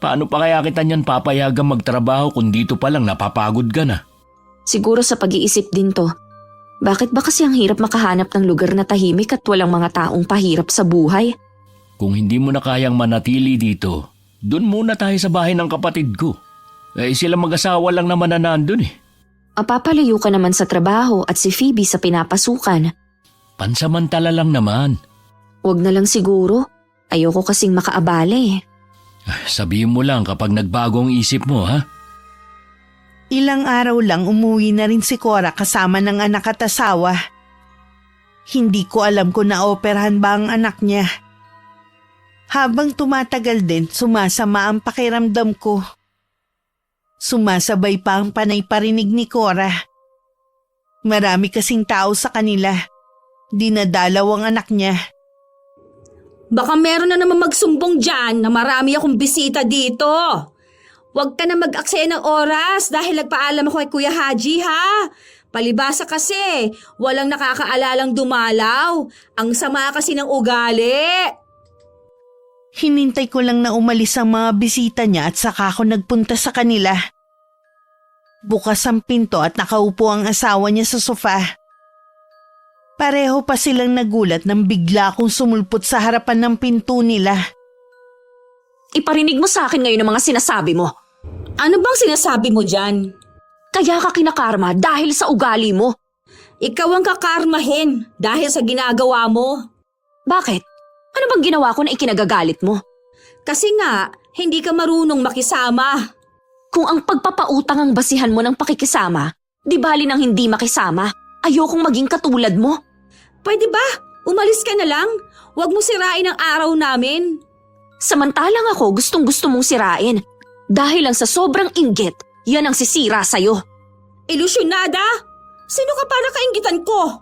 Speaker 4: Paano pa kaya kita niyan papayagang magtrabaho kung dito pa lang napapagod ka na?
Speaker 2: Siguro sa pag-iisip din to. Bakit ba kasi ang hirap makahanap ng lugar na tahimik at walang mga taong pahirap sa buhay?
Speaker 4: Kung hindi mo na kayang manatili dito, dun muna tayo sa bahay ng kapatid ko. Sila mag-asawa lang naman na nandun
Speaker 2: Papalayo ka naman sa trabaho at si Phoebe sa pinapasukan.
Speaker 4: Pansamantala lang naman.
Speaker 2: Huwag na lang siguro. Ayoko kasing makaabala
Speaker 4: Sabihin mo lang kapag nagbago ang isip mo, ha?
Speaker 3: Ilang araw lang umuwi na rin si Cora kasama ng anak at asawa. Hindi ko alam kung naoperahan ba ang anak niya. Habang tumatagal din, sumasama ang pakiramdam ko. Sumasabay pa ang panay parinig ni Cora. Marami kasing tao sa kanila. Dinadalaw ang anak niya.
Speaker 1: Baka meron na naman magsumbong dyan na marami akong bisita dito. Huwag ka na mag-aksaya ng oras dahil nagpaalam ako kay Kuya Haji ha. Palibasa kasi, walang nakakaalalang dumalaw. Ang sama kasi ng ugali.
Speaker 3: Hinintay ko lang na umalis ang mga bisita niya at saka ako nagpunta sa kanila. Bukas ang pinto at nakaupo ang asawa niya sa sofa. Pareho pa silang nagulat nang bigla akong sumulpot sa harapan ng pinto nila.
Speaker 2: Iparinig mo sa akin ngayon ang mga sinasabi mo.
Speaker 1: Ano bang sinasabi mo dyan?
Speaker 2: Kaya ka kinakarma dahil sa ugali mo.
Speaker 1: Ikaw ang kakarmahin dahil sa ginagawa mo.
Speaker 2: Bakit? Ano bang ginawa ko na ikinagagalit mo?
Speaker 1: Kasi nga, hindi ka marunong makisama.
Speaker 2: Kung ang pagpapautang ang basihan mo ng pakikisama, di bali nang hindi makisama, ayokong maging katulad mo.
Speaker 1: Pwede ba? Umalis ka na lang. Huwag mo sirain ang araw namin.
Speaker 2: Samantalang ako gustong-gusto mong sirain. Dahil lang sa sobrang inggit, yan ang sisira sa'yo.
Speaker 1: Ilusyonada? Sino ka para kainggitan ko?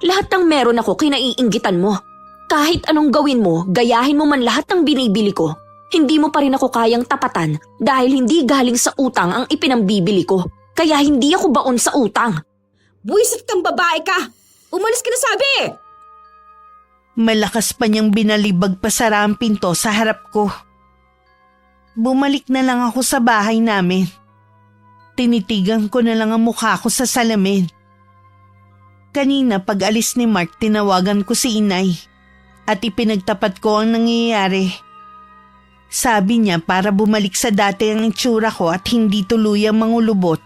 Speaker 2: Lahat ng meron ako kinaiinggitan mo. Kahit anong gawin mo, gayahin mo man lahat ng binibili ko. Hindi mo pa rin ako kayang tapatan dahil hindi galing sa utang ang ipinambibili ko. Kaya hindi ako baon sa utang.
Speaker 1: Buwisit kang babae ka! Umalis ka na sabi!
Speaker 3: Malakas pa niyang binalibag pa sara ang pinto sa harap ko. Bumalik na lang ako sa bahay namin. Tinitigan ko na lang ang mukha ko sa salamin. Kanina pag alis ni Mark, tinawagan ko si Inay at ipinagtapat ko ang nangyayari. Sabi niya para bumalik sa dati ang itsura ko at hindi tuluyang mangulubot.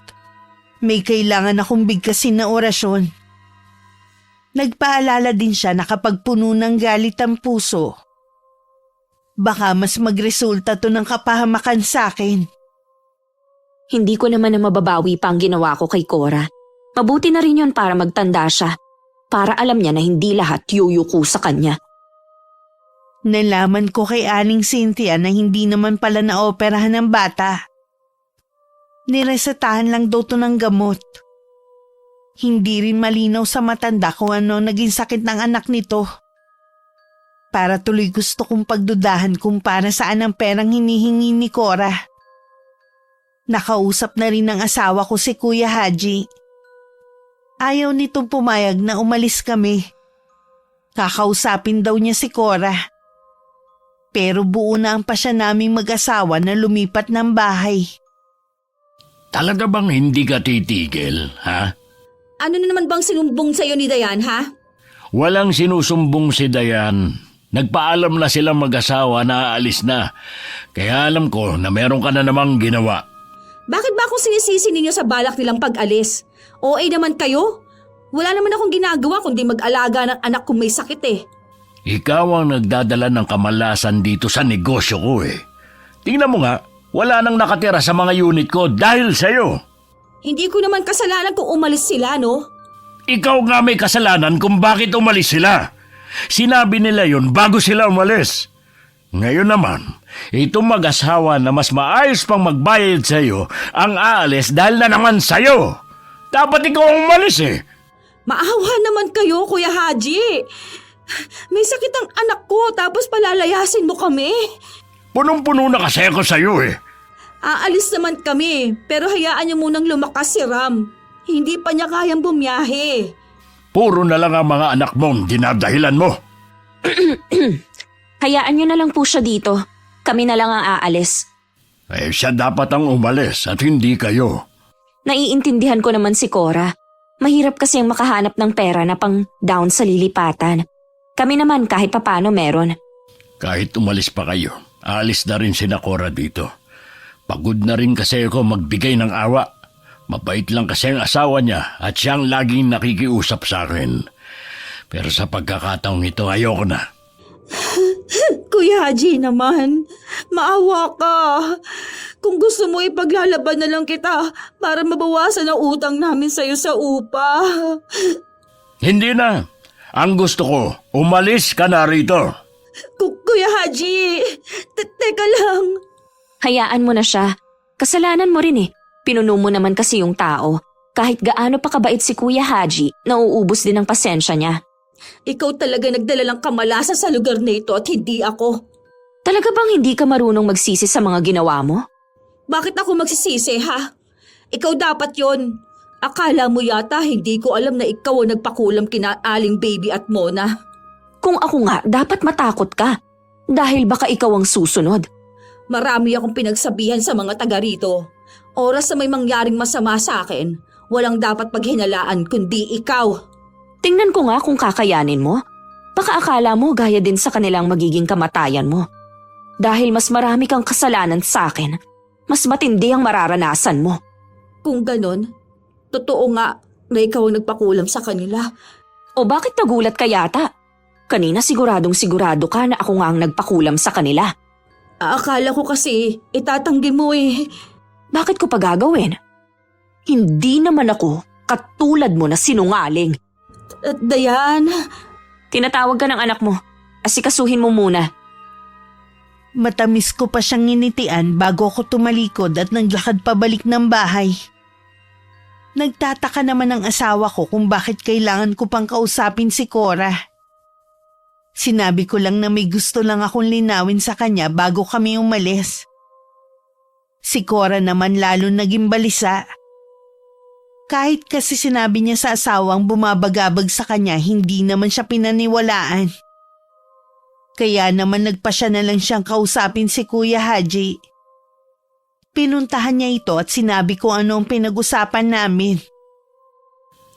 Speaker 3: May kailangan akong bigkasin na orasyon. Nagpaalala din siya na kapag puno ng galit ang puso, baka mas magresulta to ng kapahamakan sa akin.
Speaker 2: Hindi ko naman na mababawi pa ang ginawa ko kay Cora. Mabuti na rin yun para magtanda siya. Para alam niya na hindi lahat yuyuko sa kanya.
Speaker 3: Nalaman ko kay Aling Cynthia na hindi naman pala naoperahan ng bata. Niresetahan lang daw to ng gamot. Hindi rin malinaw sa matanda kung ano naging sakit ng anak nito. Para tuloy gusto kong pagdudahan kung para saan ang perang hinihingi ni Cora. Nakausap na rin ng asawa ko si Kuya Haji. Ayaw nitong pumayag na umalis kami. Kakausapin daw niya si Cora. Pero buo na ang pasya naming mag-asawa na lumipat ng bahay.
Speaker 5: Talaga bang hindi ka titigil, ha?
Speaker 1: Ano na naman bang sinumbong sa'yo ni Dayan, ha?
Speaker 5: Walang sinusumbong si Dayan. Nagpaalam na silang mag-asawa na aalis na. Kaya alam ko na meron ka na namang ginawa.
Speaker 1: Bakit ba akong sinisisi ninyo sa balak nilang pag-alis? OA naman kayo? Wala naman akong ginagawa kundi mag-alaga ng anak kung may sakit eh.
Speaker 5: Ikaw ang nagdadala ng kamalasan dito sa negosyo ko eh. Tingnan mo nga, wala nang nakatira sa mga unit ko dahil sa'yo.
Speaker 1: Hindi ko naman kasalanan kung umalis sila, no?
Speaker 5: Ikaw nga may kasalanan kung bakit umalis sila. Sinabi nila yun bago sila umalis. Ngayon naman, itong mag-asawa na mas maayos pang magbayad sa'yo ang aalis dahil na naman sa'yo. Dapat ikaw ang umalis eh.
Speaker 1: Maawa naman kayo, Kuya Haji. May sakit ang anak ko tapos palalayasin mo kami.
Speaker 5: Punong-puno na kasi ako sa'yo eh.
Speaker 1: Aalis naman kami pero hayaan niyo munang lumakas si Ram. Hindi pa niya kayang bumiyahe.
Speaker 5: Puro na lang ang mga anak mong dinadahilan mo.
Speaker 2: Hayaan niyo na lang po siya dito. Kami na lang ang aalis.
Speaker 5: Eh siya dapat ang umalis at hindi kayo.
Speaker 2: Naiintindihan ko naman si Cora. Mahirap kasi ang makahanap ng pera na pang down sa lilipatan. Kami naman kahit papano meron.
Speaker 5: Kahit umalis pa kayo, aalis na rin si Cora dito. Pagod na rin kasi ako magbigay ng awa. Mabait lang kasi ang asawa niya at siyang laging nakikiusap sa akin. Pero sa pagkakataong ito, ayoko na.
Speaker 1: Kuya Haji naman, maawa ka. Kung gusto mo, ipaglalaban na lang kita para mabawasan ang utang namin sa'yo sa upa.
Speaker 5: Hindi na. Ang gusto ko, umalis ka na rito.
Speaker 1: Kuya Haji, teka lang.
Speaker 2: Hayaan mo na siya. Kasalanan mo rin eh. Pinuno mo naman kasi yung tao. Kahit gaano pa kabait si Kuya Haji, nauubos din ang pasensya niya.
Speaker 1: Ikaw talaga nagdala ng kamalasan sa lugar na ito at hindi ako.
Speaker 2: Talaga bang hindi ka marunong magsisi sa mga ginawa mo?
Speaker 1: Bakit ako magsisisi, ha? Ikaw dapat yon. Akala mo yata hindi ko alam na ikaw ang nagpakulam kina Aling Baby at Mona.
Speaker 2: Kung ako nga, dapat matakot ka. Dahil baka ikaw ang susunod.
Speaker 1: Marami akong pinagsabihan sa mga taga rito. Oras na may mangyaring masama sa akin, walang dapat paghinalaan kundi ikaw.
Speaker 2: Tingnan ko nga kung kakayanin mo. Baka akala mo gaya din sa kanilang magiging kamatayan mo. Dahil mas marami kang kasalanan sa akin, mas matindi ang mararanasan mo.
Speaker 1: Kung ganon, totoo nga na ikaw ang nagpakulam sa kanila.
Speaker 2: O bakit nagulat ka yata? Kanina siguradong sigurado ka na ako nga ang nagpakulam sa kanila.
Speaker 1: Akala ko kasi itatanggi mo eh.
Speaker 2: Bakit ko pa gagawin? Hindi naman ako katulad mo na sinungaling.
Speaker 1: At Dayan,
Speaker 2: Tinatawag ka ng anak mo. Asikasuhin mo muna.
Speaker 3: Matamis ko pa siyang nginitian bago ako tumalikod at naglakad pabalik ng bahay. Nagtataka naman ang asawa ko kung bakit kailangan ko pang kausapin si Cora. Sinabi ko lang na may gusto lang akong linawin sa kanya bago kami umalis. Si Cora naman lalo naging balisa. Kahit kasi sinabi niya sa asawang bumabagabag sa kanya, hindi naman siya pinaniwalaan. Kaya naman nagpasya na lang siyang kausapin si Kuya Haji. Pinuntahan niya ito at sinabi ko ano ang pinag-usapan namin.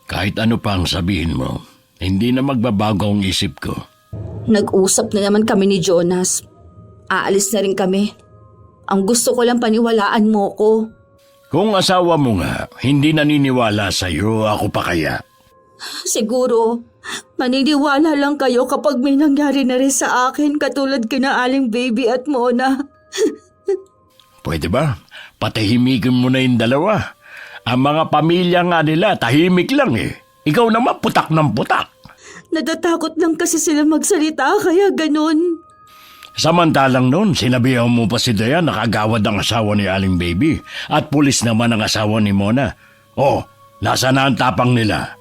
Speaker 5: Kahit ano pa ang sabihin mo, hindi na magbabago ang isip ko.
Speaker 1: nag-usap na naman kami ni Jonas. Aalis na rin kami. Ang gusto ko lang paniwalaan mo ko.
Speaker 5: Kung asawa mo nga, hindi naniniwala sa'yo, ako pa kaya?
Speaker 1: Siguro, maniniwala lang kayo kapag may nangyari na rin sa akin katulad kina Aling Baby at Mona.
Speaker 5: Pwede ba? Patahimikin mo na yung dalawa. Ang mga pamilya nga nila, tahimik lang eh. Ikaw naman putak ng putak.
Speaker 1: Natatakot lang kasi sila magsalita kaya ganun.
Speaker 5: Samantalang noon, sinabihan mo pa si Dayan na kagawad ang asawa ni Aling Baby at pulis naman ang asawa ni Mona. Oh, nasa na ang tapang nila?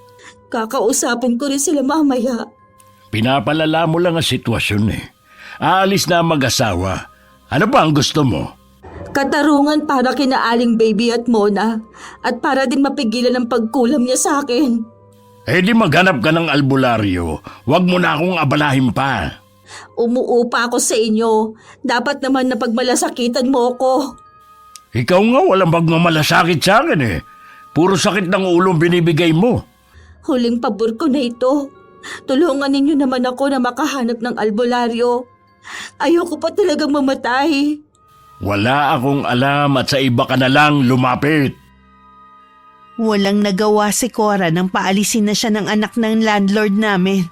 Speaker 1: Kakausapin ko rin sila mamaya.
Speaker 5: Pinapalala mo lang ang sitwasyon eh. Aalis na ang mag-asawa. Ano ba ang gusto mo?
Speaker 1: Katarungan para kina Aling Baby at Mona at para din mapigilan ang pagkulam niya sa akin.
Speaker 5: Eh di maghanap ka ng albularyo. Huwag mo na akong abalahin pa.
Speaker 1: Umuupa ako sa inyo. Dapat naman na pagmalasakitan mo ko.
Speaker 5: Ikaw nga walang magmamalasakit sa akin eh. Puro sakit ng ulong binibigay mo.
Speaker 1: Huling pabor ko na ito. Tulungan ninyo naman ako na makahanap ng albularyo. Ayoko pa talagang mamatay.
Speaker 5: Wala akong alam at sa iba ka na lang lumapit.
Speaker 3: Walang nagawa si Cora nang paalisin na siya ng anak ng landlord namin.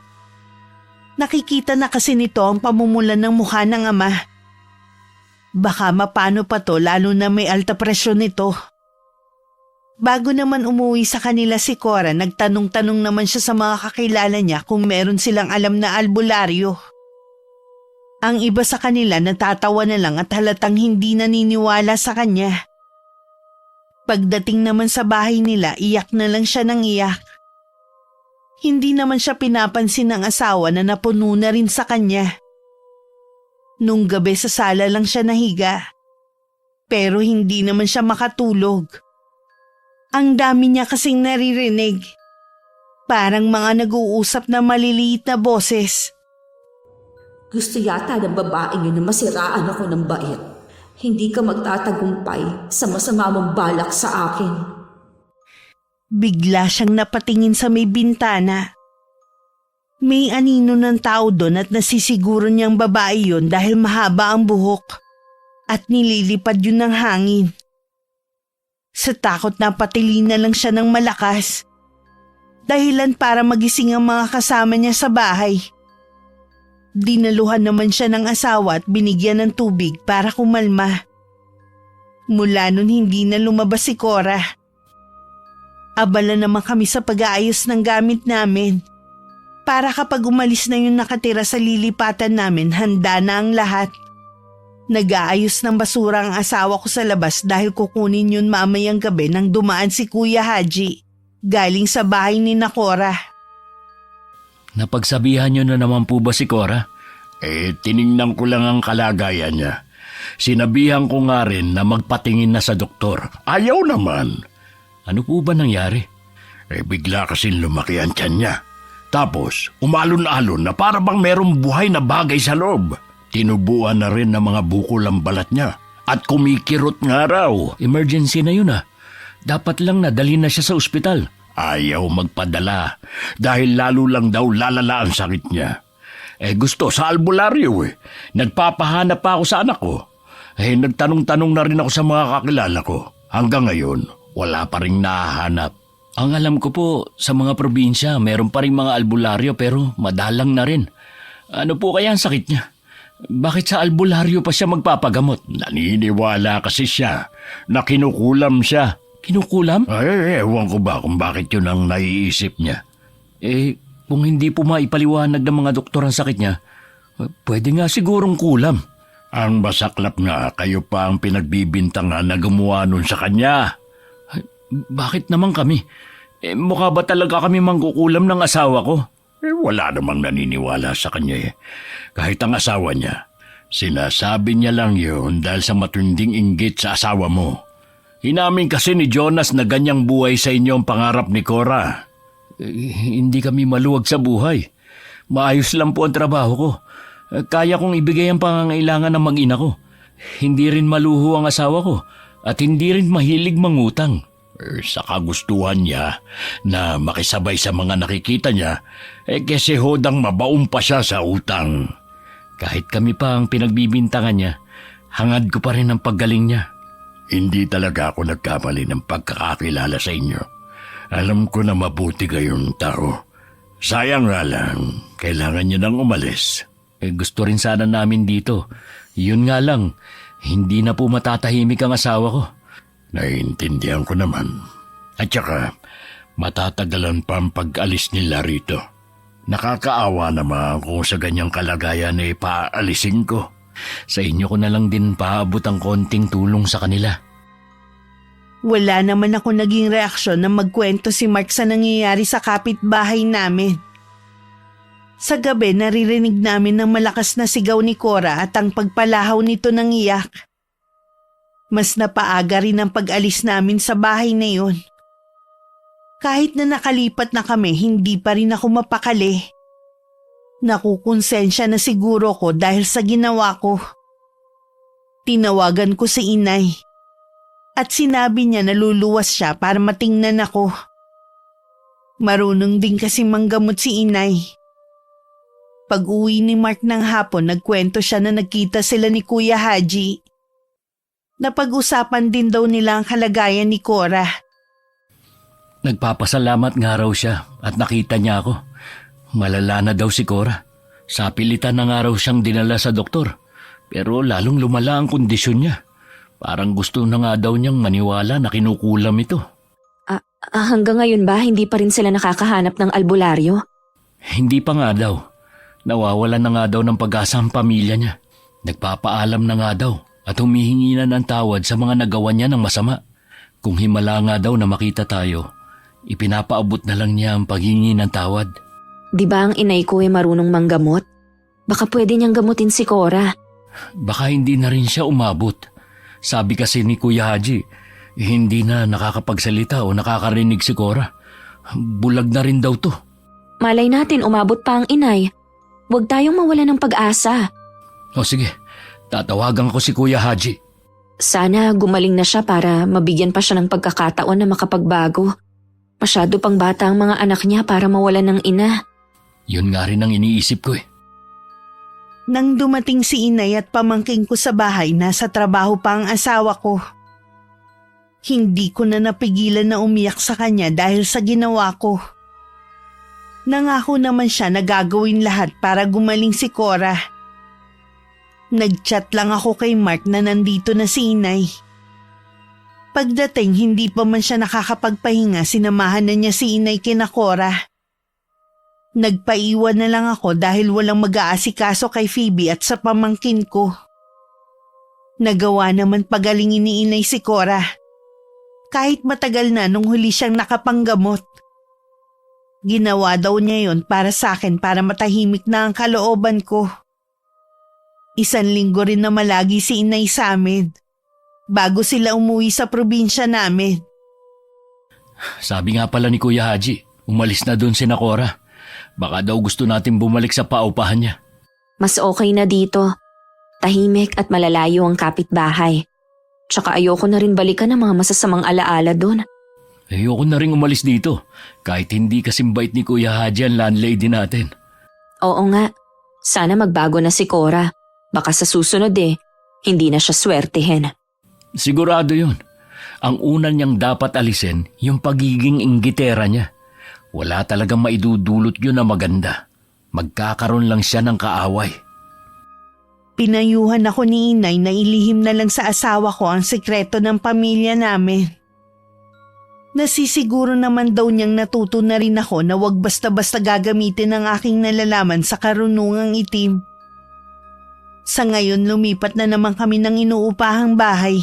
Speaker 3: Nakikita na kasi nito ang pamumulan ng mukha ng ama. Baka mapano pa to lalo na may alta presyon nito. Bago naman umuwi sa kanila si Cora, nagtanong-tanong naman siya sa mga kakilala niya kung meron silang alam na albularyo. Ang iba sa kanila natatawa na lang at halatang hindi naniniwala sa kanya. Pagdating naman sa bahay nila, iyak na lang siya ng iyak. Hindi naman siya pinapansin ng asawa na napuno na rin sa kanya. Nung gabi sa sala lang siya nahiga. Pero hindi naman siya makatulog. Ang dami niya kasing naririnig. Parang mga nag-uusap na maliliit na boses.
Speaker 1: Gusto yata ng babaeng yun na masiraan ako ng bait. Hindi ka magtatagumpay sa masama mong balak sa akin.
Speaker 3: Bigla siyang napatingin sa may bintana. May anino ng tao doon at nasisiguro niyang babae yun dahil mahaba ang buhok at nililipad yun ng hangin. Sa takot na patilin na lang siya ng malakas. Dahilan para magising ang mga kasama niya sa bahay. Dinaluhan naman siya ng asawa at binigyan ng tubig para kumalma. Mula nun hindi na lumabas si Cora. Abala naman kami sa pag-aayos ng gamit namin. Para kapag umalis na yung nakatira sa lilipatan namin, handa na ang lahat. Nag-aayos ng basura ang asawa ko sa labas dahil kukunin yun mamayang gabi nang dumaan si Kuya Haji. Galing sa bahay ni Cora.
Speaker 4: Napagsabihan niyo na naman po ba si Cora?
Speaker 5: Tiningnan ko lang ang kalagayan niya. Sinabihan ko nga rin na magpatingin na sa doktor. Ayaw naman.
Speaker 4: Ano po ba nangyari?
Speaker 5: Bigla kasing lumaki ang tiyan niya. Tapos, umalon-alon na para bang merong buhay na bagay sa loob. Tinubuan na rin ng mga bukol ang balat niya. At kumikirot nga raw.
Speaker 4: Emergency na yun ah. Dapat lang nadali na siya sa ospital.
Speaker 5: Ayaw magpadala dahil lalo lang daw lalala ang sakit niya. Gusto sa albularyo Nagpapahanap pa ako sa anak ko. Nagtanong-tanong na rin ako sa mga kakilala ko. Hanggang ngayon, wala pa rin nahahanap.
Speaker 4: Ang alam ko po, sa mga probinsya, meron pa rin mga albularyo pero madalang na rin. Ano po kaya ang sakit niya? Bakit sa albularyo pa siya magpapagamot?
Speaker 5: Naniniwala kasi siya na kinukulam siya.
Speaker 4: Kinukulam?
Speaker 5: Ewan ko ba kung bakit yun ang naiisip niya.
Speaker 4: Kung hindi po maipaliwanag ng mga doktor ang sakit niya, pwede nga sigurong kulam.
Speaker 5: Ang masaklap nga, kayo pa ang pinagbibintangan na gumawa nun sa kanya.
Speaker 4: Bakit naman kami? Mukha ba talaga kami mangkukulam ng asawa ko?
Speaker 5: Wala namang naniniwala sa kanya Kahit ang asawa niya, sinasabi niya lang yun dahil sa matinding inggit sa asawa mo. Inamin kasi ni Jonas na ganyang buhay sa inyo ang pangarap ni Cora.
Speaker 4: Hindi kami maluwag sa buhay. Maayos lang po ang trabaho ko. Kaya kong ibigay ang pangangailangan ng mag-ina ko. Hindi rin maluho ang asawa ko at hindi rin mahilig mangutang.
Speaker 5: Sa kagustuhan niya na makisabay sa mga nakikita niya, kasi hodang mabaon pa siya sa utang.
Speaker 4: Kahit kami pa ang pinagbibintangan niya, hangad ko pa rin ang paggaling niya.
Speaker 5: Hindi talaga ako nagkamali ng pagkakakilala sa inyo. Alam ko na mabuti kayong tao. Sayang nga lang, kailangan niyo nang umalis.
Speaker 4: Gusto rin sana namin dito. Yun nga lang, hindi na po matatahimik ang asawa ko.
Speaker 5: Naiintindihan ko naman. At saka, matatagalan pa ang pag-alis nila rito. Nakakaawa naman kung sa ganyang kalagayan paalisin ko.
Speaker 4: Sa inyo ko na lang din paabot ang konting tulong sa kanila.
Speaker 3: Wala naman ako naging reaksyon na magkwento si Mark sa nangyayari sa kapitbahay namin. Sa gabi naririnig namin ng malakas na sigaw ni Cora at ang pagpalahaw nito ng iyak. Mas napaaga rin ang pag-alis namin sa bahay na yun. Kahit na nakalipat na kami, hindi pa rin ako mapakali. Nakukonsensya na siguro ko dahil sa ginawa ko. Tinawagan ko si inay. At sinabi niya na luluwas siya para matingnan ako. Marunong din kasi manggamot si inay. Pag-uwi ni Mark ng hapon, nagkwento siya na nagkita sila ni Kuya Haji. Napag-usapan din daw nila ang kalagayan ni Cora.
Speaker 4: Nagpapasalamat nga raw siya at nakita niya ako. Malala na daw si Cora. Sa pilitan na nga raw siyang dinala sa doktor. Pero lalong lumala ang kondisyon niya. Parang gusto na nga daw niyang maniwala na kinukulam ito.
Speaker 2: Hanggang ngayon ba hindi pa rin sila nakakahanap ng albularyo?
Speaker 4: Hindi pa nga daw. Nawawalan na nga daw ng pag-asa ang pamilya niya. Nagpapaalam na nga daw at humihingi na ng tawad sa mga nagawa niya ng masama. Kung himala nga daw na makita tayo, ipinapaabot na lang niya ang paghingi ng tawad.
Speaker 2: Di ba ang inay ko marunong manggamot? Baka pwede niyang gamutin si Cora.
Speaker 4: Baka hindi na rin siya umabot. Sabi kasi ni Kuya Haji, hindi na nakakapagsalita o nakakarinig si Cora. Bulag na rin daw to.
Speaker 2: Malay natin umabot pa ang inay. Huwag tayong mawala ng pag-asa.
Speaker 4: O sige, tatawagan ko si Kuya Haji.
Speaker 2: Sana gumaling na siya para mabigyan pa siya ng pagkakataon na makapagbago. Masyado pang bata ang mga anak niya para mawalan ng ina.
Speaker 4: Yun nga rin ang iniisip ko .
Speaker 3: Nang dumating si inay at pamangking ko sa bahay, nasa trabaho pa ang asawa ko. Hindi ko na napigilan na umiyak sa kanya dahil sa ginawa ko. Nangako naman siya na gagawin lahat para gumaling si Cora. Nag-chat lang ako kay Mark na nandito na si inay. Pagdating, hindi pa man siya nakakapagpahinga, sinamahan na niya si inay kina Cora. Nagpaiwan na lang ako dahil walang mag-aasikaso kay Phoebe at sa pamangkin ko. Nagawa naman pagalingin ni inay si Cora. Kahit matagal na nung huli siyang nakapanggamot. Ginawa daw niya yon para sa akin para matahimik na ang kalooban ko. 1 linggo rin na malagi si inay sa amin. Bago sila umuwi sa probinsya namin.
Speaker 4: Sabi nga pala ni Kuya Haji, umalis na doon si Cora. Baka daw gusto natin bumalik sa paupahan niya.
Speaker 2: Mas okay na dito. Tahimik at malalayo ang kapitbahay. Tsaka ayoko na rin balikan ng mga masasamang alaala doon.
Speaker 4: Ayoko na rin umalis dito, kahit hindi kasing bait ni Kuya Haji ang landlady natin.
Speaker 2: Oo nga. Sana magbago na si Cora. Baka sa susunod hindi na siya swertihin.
Speaker 4: Sigurado yun. Ang una niyang dapat alisin, yung pagiging inggitera niya. Wala talagang maidudulot yun na maganda. Magkakaroon lang siya ng kaaway.
Speaker 3: Pinayuhan ako ni inay na ilihim na lang sa asawa ko ang sekreto ng pamilya namin. Nasisiguro naman daw niyang natuto na rin ako na wag basta-basta gagamitin ang aking nalalaman sa karunungang itim. Sa ngayon lumipat na naman kami ng inuupahang bahay.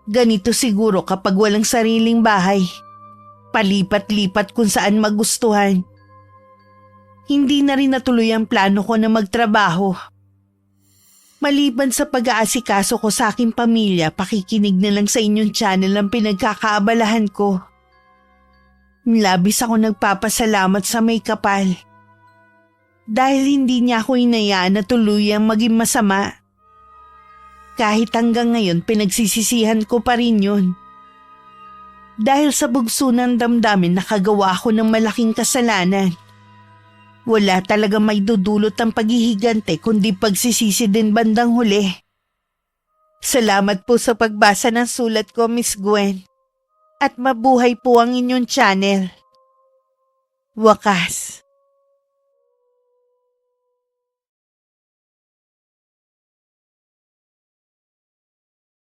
Speaker 3: Ganito siguro kapag walang sariling bahay. Palipat-lipat kung saan magustuhan. Hindi na rin natuloy ang plano ko na magtrabaho. Maliban sa pag-aasikaso ko sa aking pamilya, pakikinig na lang sa inyong channel ang pinagkakaabalahan ko. Labis ako nagpapasalamat sa may kapal. Dahil hindi niya ako inayaan na tuluyang maging masama. Kahit hanggang ngayon pinagsisisihan ko pa rin yun. Dahil sa bugso ng damdamin nakagawa ako ng malaking kasalanan. Wala talaga may dudulot ang paghihigante kundi pagsisisi din bandang huli. Salamat po sa pagbasa ng sulat ko, Miss Gwen. At mabuhay po ang inyong channel. Wakas.